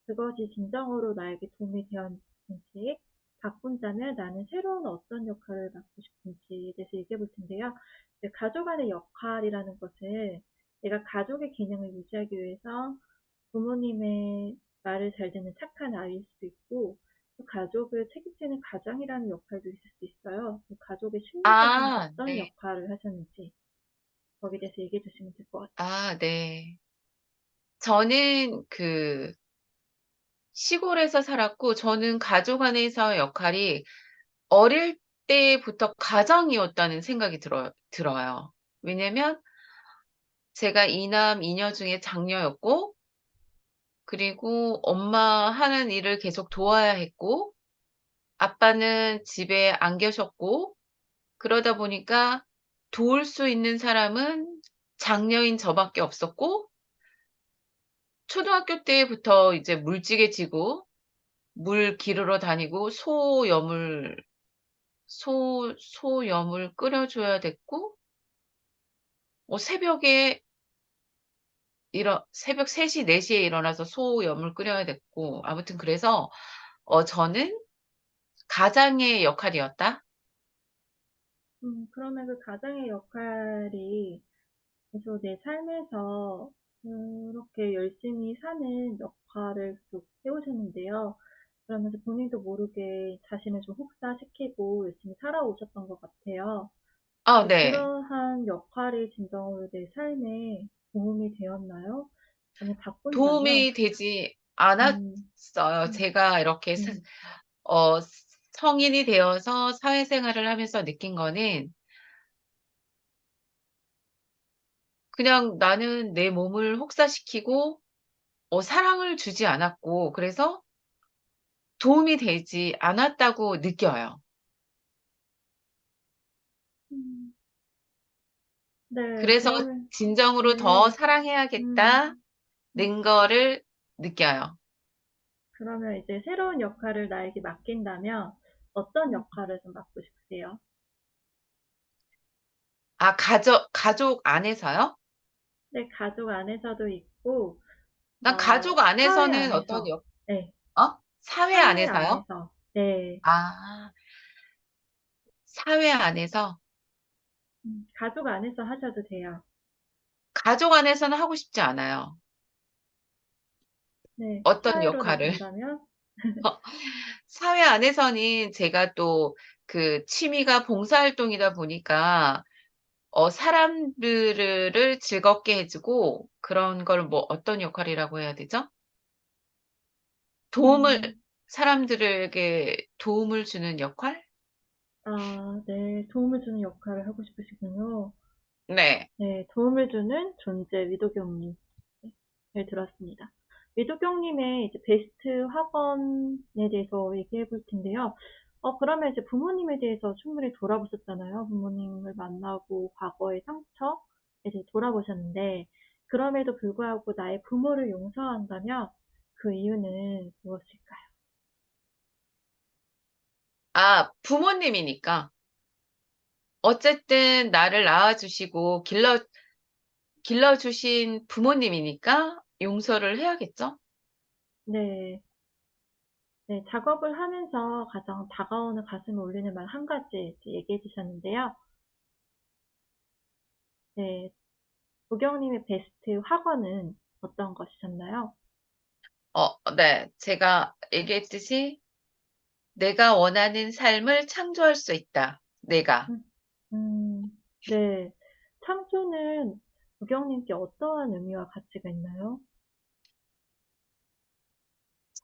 그것이 진정으로 나에게 도움이 되었는지, 바꾼다면 나는 새로운 어떤 역할을 맡고 싶은지에 대해서 얘기해 볼 텐데요. 가족 안의 역할이라는 것을 내가 가족의 기능을 유지하기 위해서 부모님의 말을 잘 듣는 착한 아이일 수도 있고, 또 가족을 책임지는 가장이라는 역할도 있을 수 있어요. 가족의 심리적인 어떤 네. 역할을 하셨는지, 거기에 대해서 얘기해 주시면 될 것 같아요. 네. 저는 시골에서 살았고 저는 가족 안에서 역할이 어릴 때부터 가장이었다는 생각이 들어요. 왜냐면 제가 이남 이녀 중에 장녀였고, 그리고 엄마 하는 일을 계속 도와야 했고, 아빠는 집에 안 계셨고, 그러다 보니까 도울 수 있는 사람은 장녀인 저밖에 없었고, 초등학교 때부터 이제 물찌개지고, 물 기르러 다니고, 소염을 끓여줘야 됐고, 새벽에 새벽 3시, 4시에 일어나서 소염을 끓여야 됐고, 아무튼 그래서, 저는 가장의 역할이었다? 그러면 그 가장의 역할이 계속 내 삶에서 그렇게 열심히 사는 역할을 계속 해오셨는데요. 그러면서 본인도 모르게 자신을 좀 혹사시키고 열심히 살아오셨던 것 같아요. 아, 근데 네. 그러한 역할이 진정으로 내 삶에 도움이 되었나요? 만약 바꾼다면, 도움이 되지 음, 않았어요. 음, 제가 이렇게 음, 어, 성인이 되어서 사회생활을 하면서 느낀 거는 그냥 나는 내 몸을 혹사시키고 사랑을 주지 않았고 그래서 도움이 되지 않았다고 느껴요. 음. 네, 그래서 그러면, 진정으로 더 네, 사랑해야겠다는 음, 음. 거를 느껴요. 그러면 이제 새로운 역할을 나에게 맡긴다면 어떤 역할을 좀 맡고 싶으세요? 아, 가족 안에서요? 네, 가족 안에서도 있고, 난 가족 사회 안에서는 어떤 안에서, 네, 사회 사회 안에서요? 안에서, 네, 아, 사회 안에서? 가족 안에서 하셔도 돼요. 가족 안에서는 하고 싶지 않아요. 네, 어떤 사회로 역할을? 나간다면, 사회 안에서는 제가 또 그 취미가 봉사활동이다 보니까 사람들을 즐겁게 해주고 그런 걸 뭐 어떤 역할이라고 해야 되죠? 도움을, 음, 사람들에게 도움을 주는 역할? 네, 도움을 주는 역할을 하고 싶으시군요. 네. 네, 도움을 주는 존재 위도경님. 네, 들었습니다. 위도경님의 이제 베스트 학원에 대해서 얘기해 볼 텐데요. 그러면 이제 부모님에 대해서 충분히 돌아보셨잖아요. 부모님을 만나고 과거의 상처에 대해 돌아보셨는데, 그럼에도 불구하고 나의 부모를 용서한다면 그 이유는 무엇일까요? 아, 부모님이니까. 어쨌든 나를 낳아주시고 길러주신 부모님이니까 용서를 해야겠죠? 네, 네, 작업을 하면서 가장 다가오는 가슴을 울리는 말 한 가지 이제 얘기해 주셨는데요. 네, 도경님의 베스트 학원은 어떤 것이셨나요? 네. 제가 얘기했듯이 내가 원하는 삶을 창조할 수 있다. 내가. 음, 네. 창조는 도경님께 어떠한 의미와 가치가 있나요?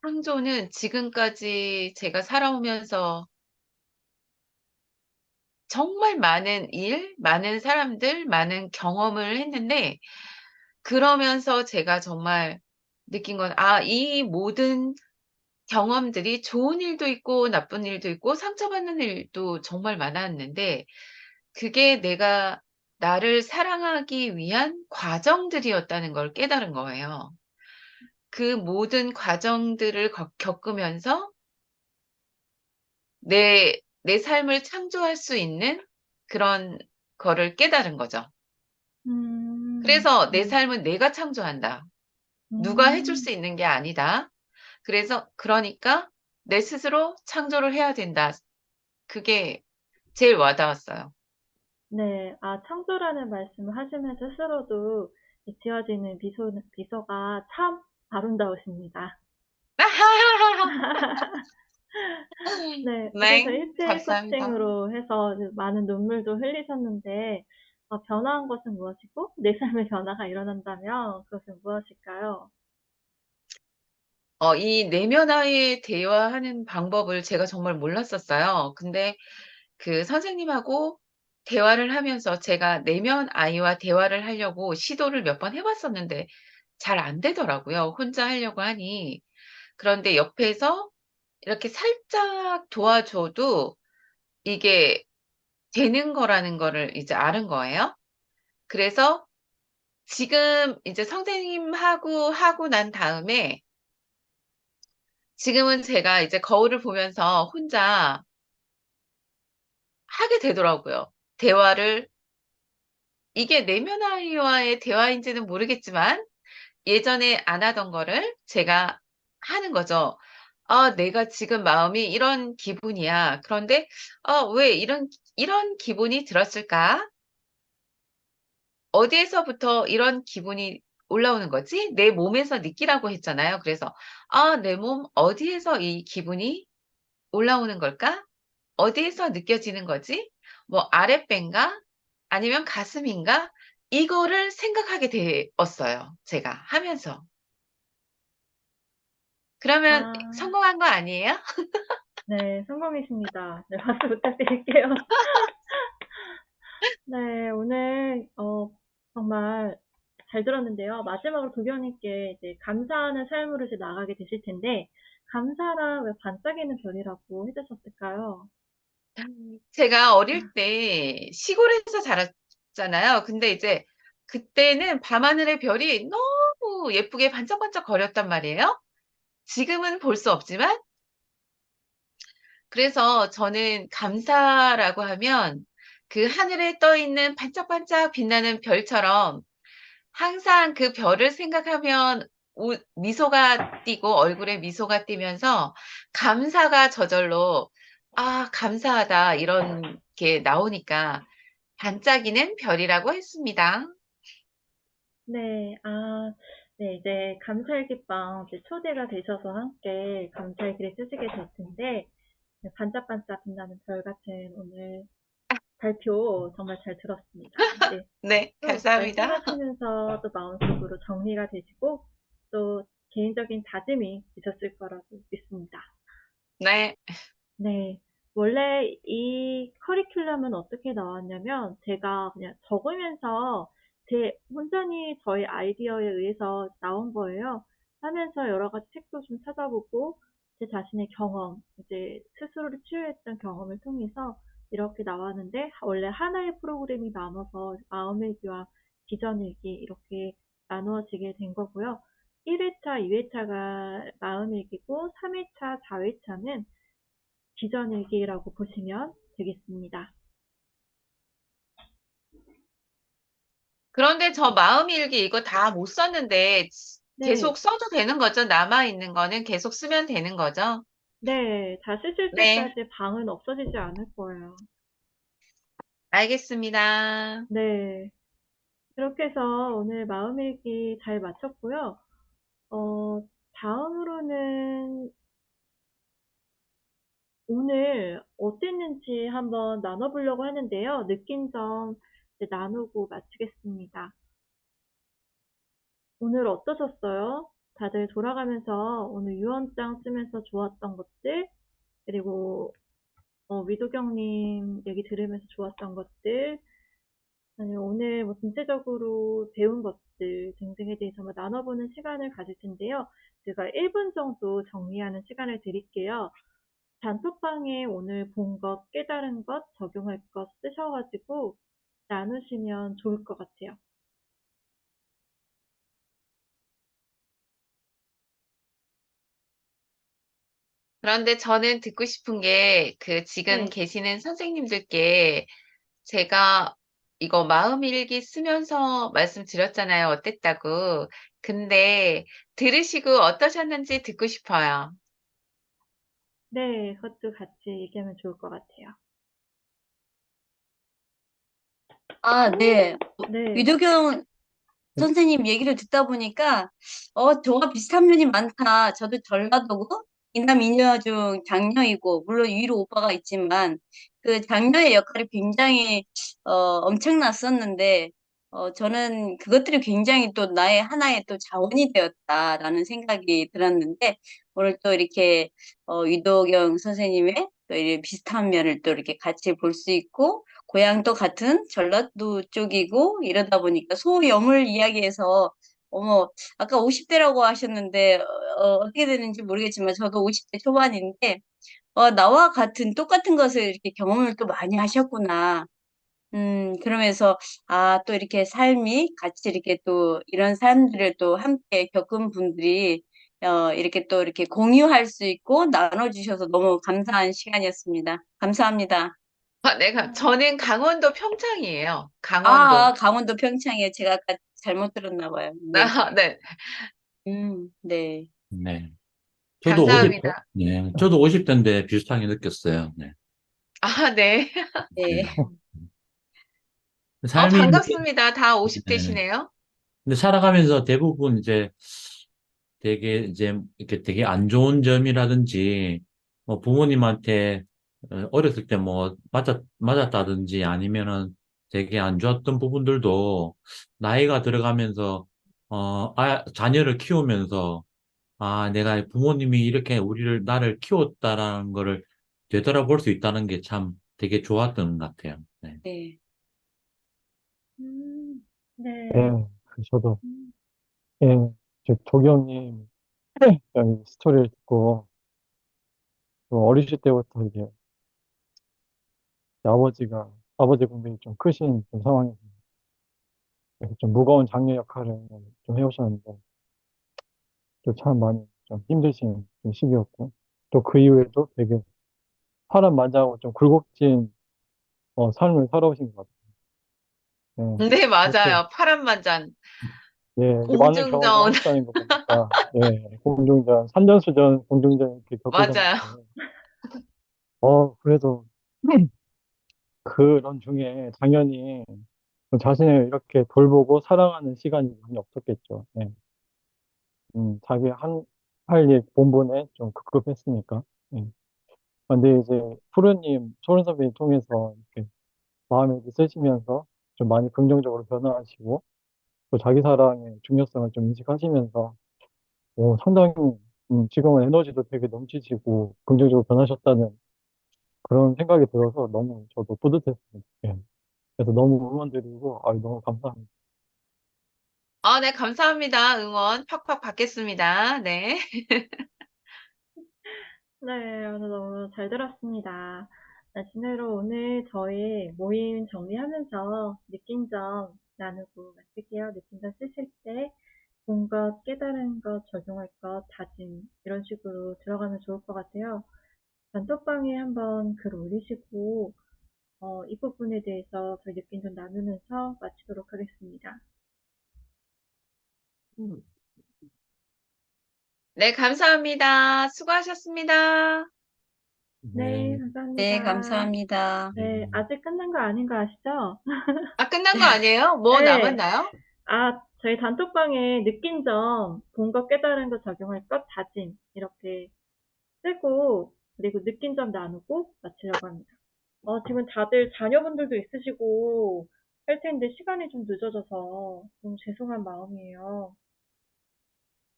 창조는 지금까지 제가 살아오면서 정말 많은 많은 사람들, 많은 경험을 했는데, 그러면서 제가 정말 느낀 건, 이 모든 경험들이 좋은 일도 있고, 나쁜 일도 있고, 상처받는 일도 정말 많았는데, 그게 내가 나를 사랑하기 위한 과정들이었다는 걸 깨달은 거예요. 그 모든 과정들을 겪으면서 내 삶을 창조할 수 있는 그런 거를 깨달은 거죠. 그래서 내 네. 삶은 내가 창조한다. 누가 해줄 음, 수 있는 게 아니다. 그러니까 내 스스로 창조를 해야 된다. 그게 제일 와닿았어요. 네. 창조라는 말씀을 하시면서 스스로도 이 지어지는 미소가 참 아름다우십니다. 네. 그래서 네, 일제 감사합니다. 코칭으로 해서 이제 많은 눈물도 흘리셨는데, 변화한 것은 무엇이고, 내 삶의 변화가 일어난다면 그것은 무엇일까요? 이 내면와의 대화하는 방법을 제가 정말 몰랐었어요. 근데 그 선생님하고 대화를 하면서 제가 내면 아이와 대화를 하려고 시도를 몇 번 해봤었는데 잘 안 되더라고요. 혼자 하려고 하니. 그런데 옆에서 이렇게 살짝 도와줘도 이게 되는 거라는 거를 이제 아는 거예요. 그래서 지금 이제 선생님하고 하고 난 다음에 지금은 제가 이제 거울을 보면서 혼자 하게 되더라고요. 대화를 이게 내면 아이와의 대화인지는 모르겠지만 예전에 안 하던 거를 제가 하는 거죠. 아, 내가 지금 마음이 이런 기분이야. 그런데 왜 이런 기분이 들었을까? 어디에서부터 이런 기분이 올라오는 거지? 내 몸에서 느끼라고 했잖아요. 그래서 내 몸 어디에서 이 기분이 올라오는 걸까? 어디에서 느껴지는 거지? 뭐 아랫배인가? 아니면 가슴인가? 이거를 생각하게 되었어요. 제가 하면서. 그러면 아, 성공한 거 아니에요? 네, 성공이십니다. 네, 박수 부탁드릴게요. 네, 오늘 정말 잘 들었는데요. 마지막으로 도경님께 이제 감사하는 삶으로 이제 나가게 되실 텐데 감사랑 왜 반짝이는 별이라고 해주셨을까요? 제가 어릴 때 시골에서 자랐잖아요. 근데 이제 그때는 밤하늘의 별이 너무 예쁘게 반짝반짝 거렸단 말이에요. 지금은 볼 수 없지만 그래서 저는 감사라고 하면 그 하늘에 떠 있는 반짝반짝 빛나는 별처럼 항상 그 별을 생각하면 미소가 띄고 얼굴에 미소가 띄면서 감사가 저절로 감사하다 이런 게 나오니까 반짝이는 별이라고 했습니다. 네, 네, 이제 감사일기방 이제 초대가 되셔서 함께 감사일기를 쓰시게 될 텐데 네, 반짝반짝 빛나는 별 같은 오늘 발표 정말 잘 들었습니다. 이제 네, 또 감사합니다. 말씀하시면서 또 마음속으로 정리가 되시고 또 개인적인 다짐이 되셨을 거라고 믿습니다. 네, 네. 원래 이 커리큘럼은 어떻게 나왔냐면 제가 그냥 적으면서 제 혼자니 저의 아이디어에 의해서 나온 거예요. 하면서 여러 가지 책도 좀 찾아보고 제 자신의 경험, 이제 스스로를 치유했던 경험을 통해서 이렇게 나왔는데 원래 하나의 프로그램이 나눠서 마음일기와 비전일기 이렇게 나누어지게 된 거고요. 1회차, 2회차가 마음일기고 3회차, 4회차는 비전일기라고 보시면 되겠습니다. 그런데 저 마음일기 이거 다 못 썼는데 네, 계속 써도 되는 거죠? 남아있는 거는 계속 쓰면 되는 거죠? 네, 다 쓰실 네, 때까지 방은 없어지지 않을 거예요. 알겠습니다. 네, 그렇게 해서 오늘 마음일기 잘 마쳤고요. 다음으로는 오늘 어땠는지 한번 나눠보려고 하는데요. 느낀 점 이제 나누고 마치겠습니다. 오늘 어떠셨어요? 다들 돌아가면서 오늘 유언장 쓰면서 좋았던 것들, 그리고 위도경님 얘기 들으면서 좋았던 것들, 아니 오늘 뭐 전체적으로 배운 것들 등등에 대해서 한번 나눠보는 시간을 가질 텐데요. 제가 1분 정도 정리하는 시간을 드릴게요. 단톡방에 오늘 본 것, 깨달은 것, 적용할 것 쓰셔가지고 나누시면 좋을 것 같아요. 그런데 저는 듣고 싶은 게 그 지금 네, 계시는 선생님들께 제가 이거 마음일기 쓰면서 말씀드렸잖아요. 어땠다고. 근데 들으시고 어떠셨는지 듣고 싶어요. 네, 그것도 같이 얘기하면 좋을 것 같아요. 네. 네, 유도경 선생님 얘기를 듣다 보니까, 저와 비슷한 면이 많다. 저도 전라도고, 이남 이녀 중 장녀이고, 물론 위로 오빠가 있지만, 그 장녀의 역할이 굉장히, 엄청났었는데, 저는 그것들이 굉장히 또 나의 하나의 또 자원이 되었다라는 생각이 들었는데, 오늘 또 이렇게, 유도경 선생님의 또 이렇게 비슷한 면을 또 이렇게 같이 볼 수 있고, 고향도 같은 전라도 쪽이고, 이러다 보니까 소염을 이야기해서, 어머, 아까 50대라고 하셨는데, 어떻게 되는지 모르겠지만, 저도 50대 초반인데, 나와 같은 똑같은 것을 이렇게 경험을 또 많이 하셨구나. 그러면서, 또 이렇게 삶이 같이 이렇게 또 이런 사람들을 또 함께 겪은 분들이, 이렇게 또 이렇게 공유할 수 있고 나눠주셔서 너무 감사한 시간이었습니다. 감사합니다. 네, 아, 저는 강원도 평창이에요. 강원도. 강원도 평창에 제가 아까 잘못 들었나 봐요. 네. 네, 네. 네. 저도 50, 감사합니다. 네. 저도 50대인데 비슷하게 느꼈어요. 네. 네. 네. 네. 삶이, 반갑습니다. 다 네. 50대시네요. 근데 살아가면서 대부분 이제 되게 이제 이렇게 되게 안 좋은 점이라든지 뭐 부모님한테 어렸을 때 뭐 맞았다든지 아니면은 되게 안 좋았던 부분들도 나이가 들어가면서 자녀를 키우면서 내가 부모님이 이렇게 나를 키웠다라는 거를 되돌아볼 수 있다는 게 참 되게 좋았던 것 같아요. 네. 네. 네. 예, 저도, 음, 예, 조경님 여기 스토리를 듣고, 또 어리실 때부터 이게 아버지 공백이 좀 크신 좀 상황에서 그래서 좀 무거운 장녀 역할을 좀 해오셨는데, 또 참 많이 좀 힘드신 좀 시기였고, 또 그 이후에도 되게 파란만장하고 좀 굴곡진 삶을 살아오신 것 같아요. 네, 예, 이렇게, 맞아요. 파란만장. 예, 이게 많은 경험을 공중전. 하셨다는 거 보니까, 예, 공중전, 산전수전, 공중전 이렇게 맞아요. 겪으셨는데, 그래도 그런 중에 당연히 자신을 이렇게 돌보고 사랑하는 시간이 많이 없었겠죠. 예. 자기 할 일 본분에 좀 급급했으니까. 예. 근데 이제 푸르님, 소른 선배님 통해서 이렇게 마음에 있으시면서 좀 많이 긍정적으로 변화하시고 또 자기 사랑의 중요성을 좀 인식하시면서 상당히 지금은 에너지도 되게 넘치시고 긍정적으로 변하셨다는 그런 생각이 들어서 너무 저도 뿌듯했습니다. 예. 그래서 너무 응원드리고 너무 감사합니다. 네, 감사합니다. 응원 팍팍 받겠습니다. 네. 네, 오늘 너무 잘 들었습니다. 진으로 오늘 저희 모임 정리하면서 느낀 점 나누고 마칠게요. 느낀 점 쓰실 때 본 것, 깨달은 것, 적용할 것, 다짐 이런 식으로 들어가면 좋을 것 같아요. 단톡방에 한번 글 올리시고 이 부분에 대해서 저희 느낀 점 나누면서 마치도록 하겠습니다. 네, 감사합니다. 수고하셨습니다. 네, 네. 네, 감사합니다. 감사합니다. 네, 네. 아직 끝난 거 아닌 거 아시죠? 끝난 거 아니에요? 뭐 네. 남았나요? 저희 단톡방에 느낀 점, 본 것, 깨달은 것, 적용할 것, 다짐 이렇게 쓰고 그리고 느낀 점 나누고 마치려고 합니다. 지금 다들 자녀분들도 있으시고 할 텐데 시간이 좀 늦어져서 너무 죄송한 마음이에요.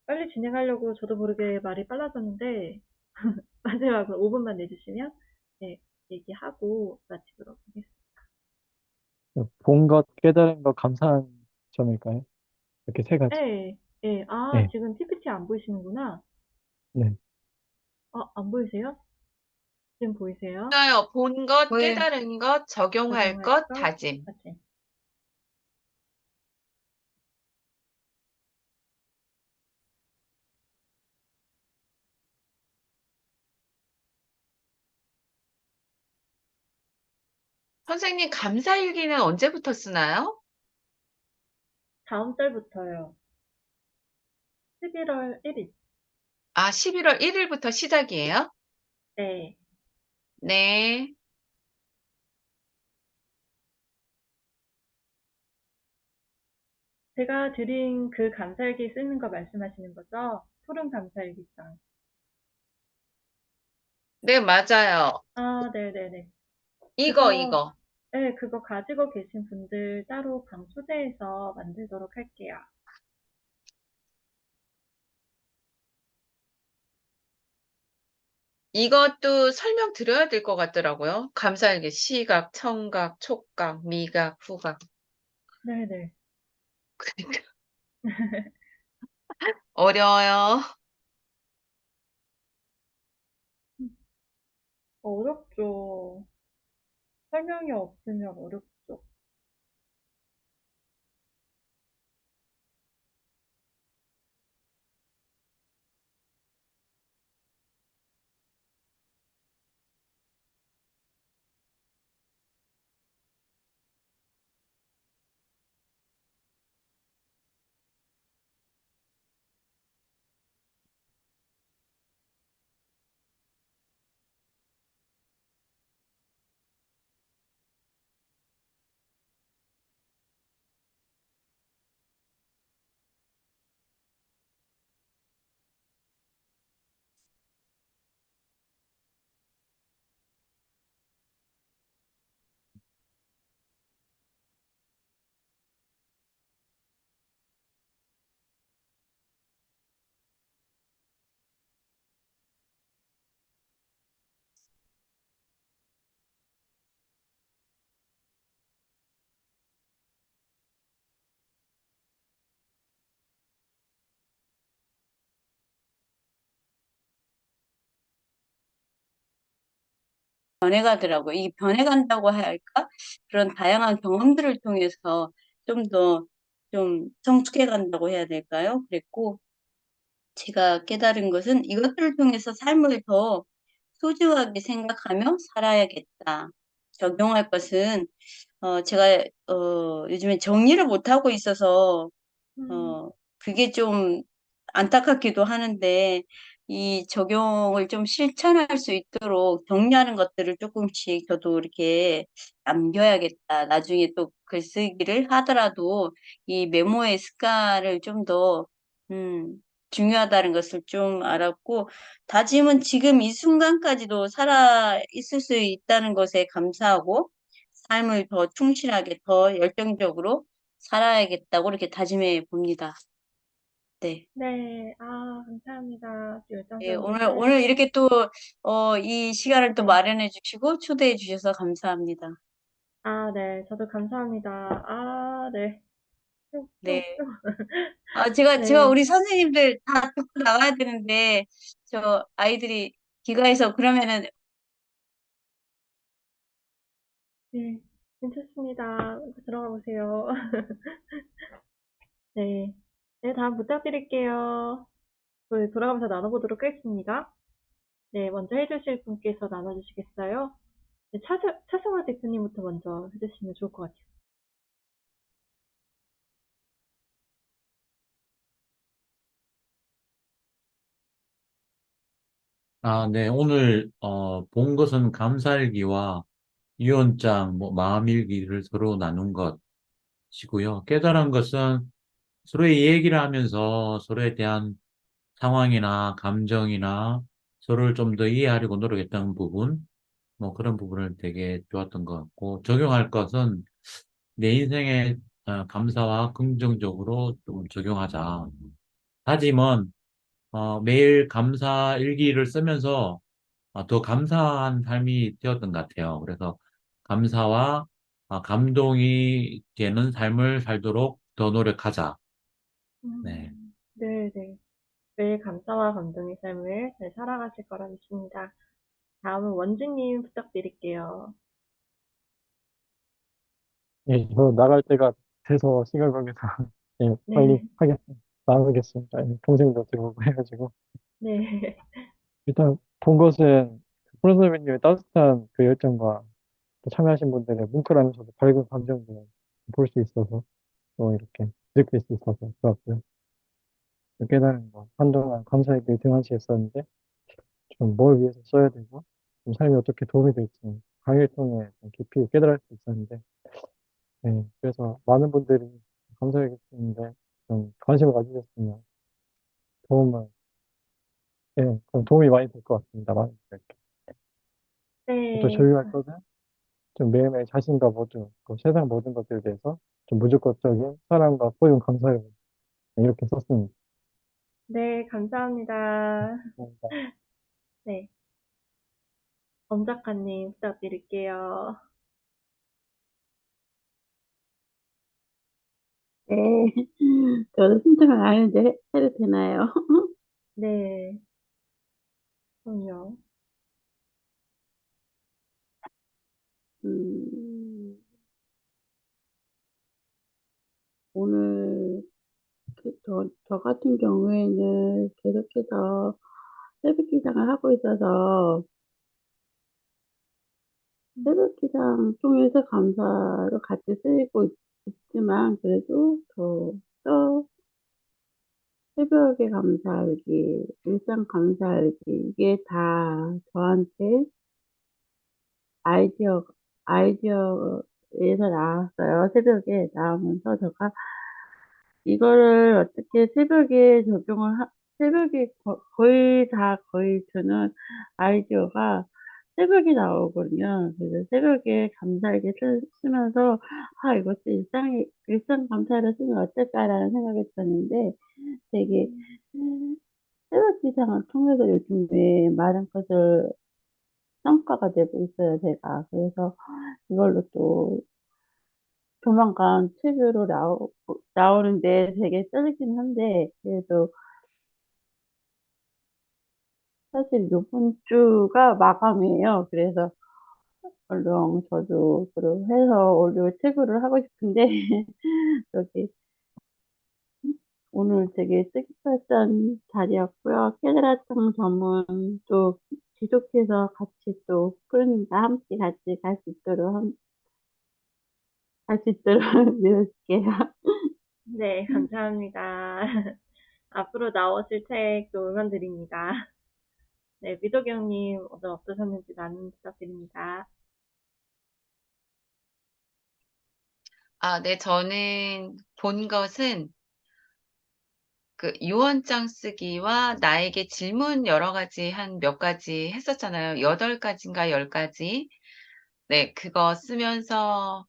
빨리 진행하려고 저도 모르게 말이 빨라졌는데 마지막으로 5분만 내주시면 네, 얘기하고 마치도록 하겠습니다. 본 것, 깨달은 것, 감사한 점일까요? 이렇게 세 가지. 네, 네. 네, 지금 PPT 안 보이시는구나. 네. 안 보이세요? 지금 보이세요? 있어요. 본 것, 왜, 깨달은 것, 적용할 적용할 것, 것, 다짐. 다짐. 선생님, 감사일기는 언제부터 쓰나요? 다음 달부터요. 11월 1일. 11월 1일부터 시작이에요? 네. 네. 제가 드린 그 감사일기 쓰는 거 말씀하시는 거죠? 푸른 감사일기장. 네, 맞아요. 네네네. 그거, 이거. 네, 그거 가지고 계신 분들 따로 방 초대해서 만들도록 할게요. 이것도 설명드려야 될 것 같더라고요. 감사일기 시각, 청각, 촉각, 미각, 후각. 네네. 그러니까 어려워요. 어렵죠. 설명이 없으면 어렵죠. 변해가더라고요. 이 변해간다고 해야 할까? 그런 다양한 경험들을 통해서 좀 더 좀 성숙해 간다고 해야 될까요? 그랬고, 제가 깨달은 것은 이것들을 통해서 삶을 더 소중하게 생각하며 살아야겠다. 적용할 것은, 제가, 요즘에 정리를 못하고 있어서 음, 어, 그게 좀 안타깝기도 하는데, 이 적용을 좀 실천할 수 있도록 정리하는 것들을 조금씩 저도 이렇게 남겨야겠다. 나중에 또 글쓰기를 하더라도 이 메모의 습관을 좀 더, 중요하다는 것을 좀 알았고, 다짐은 지금 이 순간까지도 살아 있을 수 있다는 것에 감사하고, 삶을 더 충실하게, 더 열정적으로 살아야겠다고 이렇게 다짐해 봅니다. 네. 네. 아, 감사합니다. 예, 열정적으로 오늘 살아야겠다. 이렇게 또, 이 시간을 또 네. 마련해 주시고 초대해 주셔서 감사합니다. 아, 네. 저도 감사합니다. 아, 네. 네. 또. 제가 네. 우리 선생님들 다 듣고 나가야 되는데, 저 아이들이 귀가해서 그러면은 네. 괜찮습니다. 들어가 보세요. 네. 네, 다음 부탁드릴게요. 저희 돌아가면서 나눠보도록 하겠습니다. 네, 먼저 해주실 분께서 나눠주시겠어요? 네, 차승화 대표님부터 먼저 해주시면 좋을 것 같아요. 아, 네. 오늘, 본 것은 감사일기와 유언장, 마음일기를 서로 나눈 것이고요. 깨달은 것은 서로의 얘기를 하면서 서로에 대한 상황이나 감정이나 서로를 좀 더 이해하려고 노력했던 부분, 그런 부분을 되게 좋았던 것 같고, 적용할 것은 내 인생에 감사와 긍정적으로 좀 적용하자. 다짐은 매일 감사 일기를 쓰면서 더 감사한 삶이 되었던 것 같아요. 그래서 감사와 감동이 되는 삶을 살도록 더 노력하자. 네. 네네. 매일 감사와 감동의 삶을 잘 살아가실 거라 믿습니다. 다음은 원주님 부탁드릴게요. 예, 저 나갈 때가 돼서 시간 관계상 예, 빨리 네. 하겠습니다. 나누겠습니다. 예, 동생도 들어오고 해가지고. 네. 일단 본 것은 프로선배님의 따뜻한 그 열정과 또 참여하신 분들의 뭉클하면서도 밝은 감정도 볼 수 있어서 또 이렇게 느낄 수 있어서 좋았고요. 또 깨달은 거 한동안 감사하게 등한시했었는데 좀 뭘 위해서 써야 되고 좀 삶에 어떻게 도움이 될지 강의를 통해 좀 깊이 깨달을 수 있었는데 네, 그래서 많은 분들이 감사하겠는데 좀 관심을 가지셨으면 도움을 예, 그럼 도움이 많이 될 것 같습니다. 많은 분들께. 또 네. 저희가 할 것은 좀 매일매일 자신과 모두 그 세상 모든 것들에 대해서 좀 무조건적인 사랑과 포용 감사를 이렇게 썼습니다. 네, 감사합니다. 감사합니다. 네. 엄 작가님 부탁드릴게요. 네. 저도 신청을 안 했는데 해도 되나요? 네, 그럼요. 음, 오늘 저 같은 경우에는 계속해서 새벽 기상을 하고 있어서 새벽 기상 통해서 감사를 같이 쓰고 있지만 그래도 또 새벽에 감사하기, 일상 감사하기 이게 다 저한테 아이디어 아이디어에서 나왔어요. 새벽에 나오면서 제가 이거를 어떻게 새벽에 거의 저는 아이디어가 새벽에 나오거든요. 그래서 새벽에 감사일기 쓰면서, 이것도 일상 감사를 쓰면 어떨까라는 생각이 들었는데, 되게 새벽 기상을 통해서 요즘에 많은 것을 성과가 되고 있어요, 제가. 그래서 이걸로 또 조만간 책으로 나오는데 되게 떨리긴 한데, 그래도 사실 이번 주가 마감이에요. 그래서 얼른 저도 그럼 해서 올리고 체크를 하고 싶은데, 여기 오늘 되게 뜻깊었던 자리였고요. 깨달았던 점은 또 지속해서 같이 또 푸른님과 함께 같이 갈 수 있도록 믿을게요. 네, 감사합니다. 앞으로 나오실 책도 응원드립니다. 네, 미도경님 오늘 어떠셨는지 나눔 부탁드립니다. 네, 저는 본 것은 그 유언장 쓰기와 나에게 질문 여러 가지 한 몇 가지 했었잖아요. 8가지인가 10가지. 네, 그거 쓰면서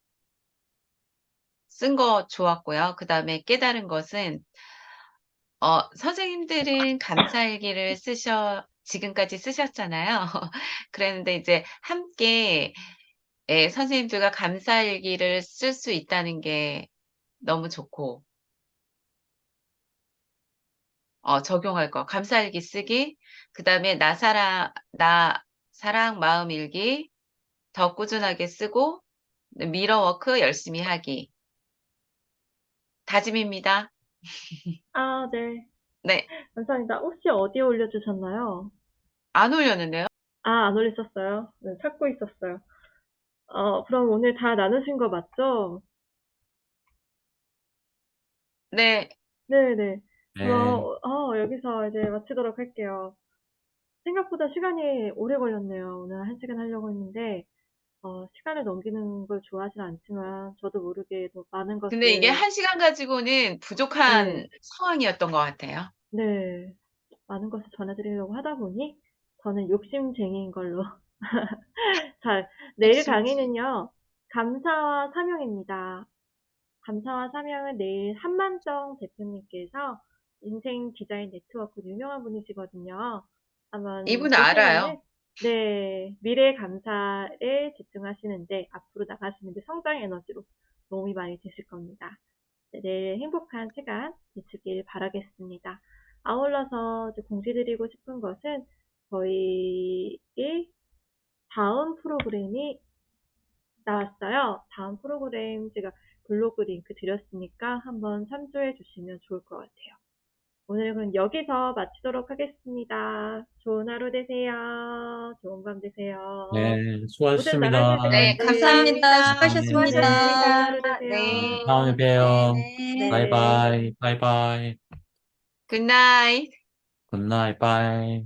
쓴 거 좋았고요. 그다음에 깨달은 것은 선생님들은 감사일기를 지금까지 쓰셨잖아요. 그랬는데 이제 함께 선생님들과 감사일기를 쓸 수 있다는 게 너무 좋고 적용할 거. 감사일기 쓰기, 그다음에 나 사랑 마음일기 더 꾸준하게 쓰고 미러워크 열심히 하기. 다짐입니다. 아, 네. 네. 감사합니다. 혹시 어디에 올려주셨나요? 안 올렸는데요? 안 올리셨어요? 네, 찾고 있었어요. 그럼 오늘 다 나누신 거 맞죠? 네. 네네. 그럼, 네. 여기서 이제 마치도록 할게요. 생각보다 시간이 오래 걸렸네요. 오늘 1시간 하려고 했는데, 시간을 넘기는 걸 좋아하진 않지만, 저도 모르게 더 많은 근데 이게 것을, 1시간 가지고는 부족한 네, 상황이었던 것 같아요. 네, 많은 것을 전해드리려고 하다 보니, 저는 욕심쟁이인 걸로. 자, 내일 욕심. 강의는요, 감사와 사명입니다. 감사와 사명은 내일 한만정 대표님께서 인생 디자인 네트워크 유명한 분이시거든요. 한번 이분 보시면은, 알아요. 네, 미래 감사에 집중하시는데 앞으로 나가시는데 성장 에너지로 도움이 많이 되실 겁니다. 네, 내일 행복한 시간 되시길 바라겠습니다. 아울러서 이제 공지드리고 싶은 것은 저희 다음 프로그램이 나왔어요. 다음 프로그램 제가 블로그 링크 드렸으니까 한번 참조해 주시면 좋을 것 같아요. 오늘은 여기서 마치도록 하겠습니다. 좋은 하루 되세요. 좋은 밤 되세요. 네, 모든 수고하셨습니다. 나가실 네, 때까지, 감사합니다. 네, 좋은 네, 하루 네. 다음에 되세요. 봬요. 네. 바이바이, 바이바이. 굿나잇. 굿나잇, 바이.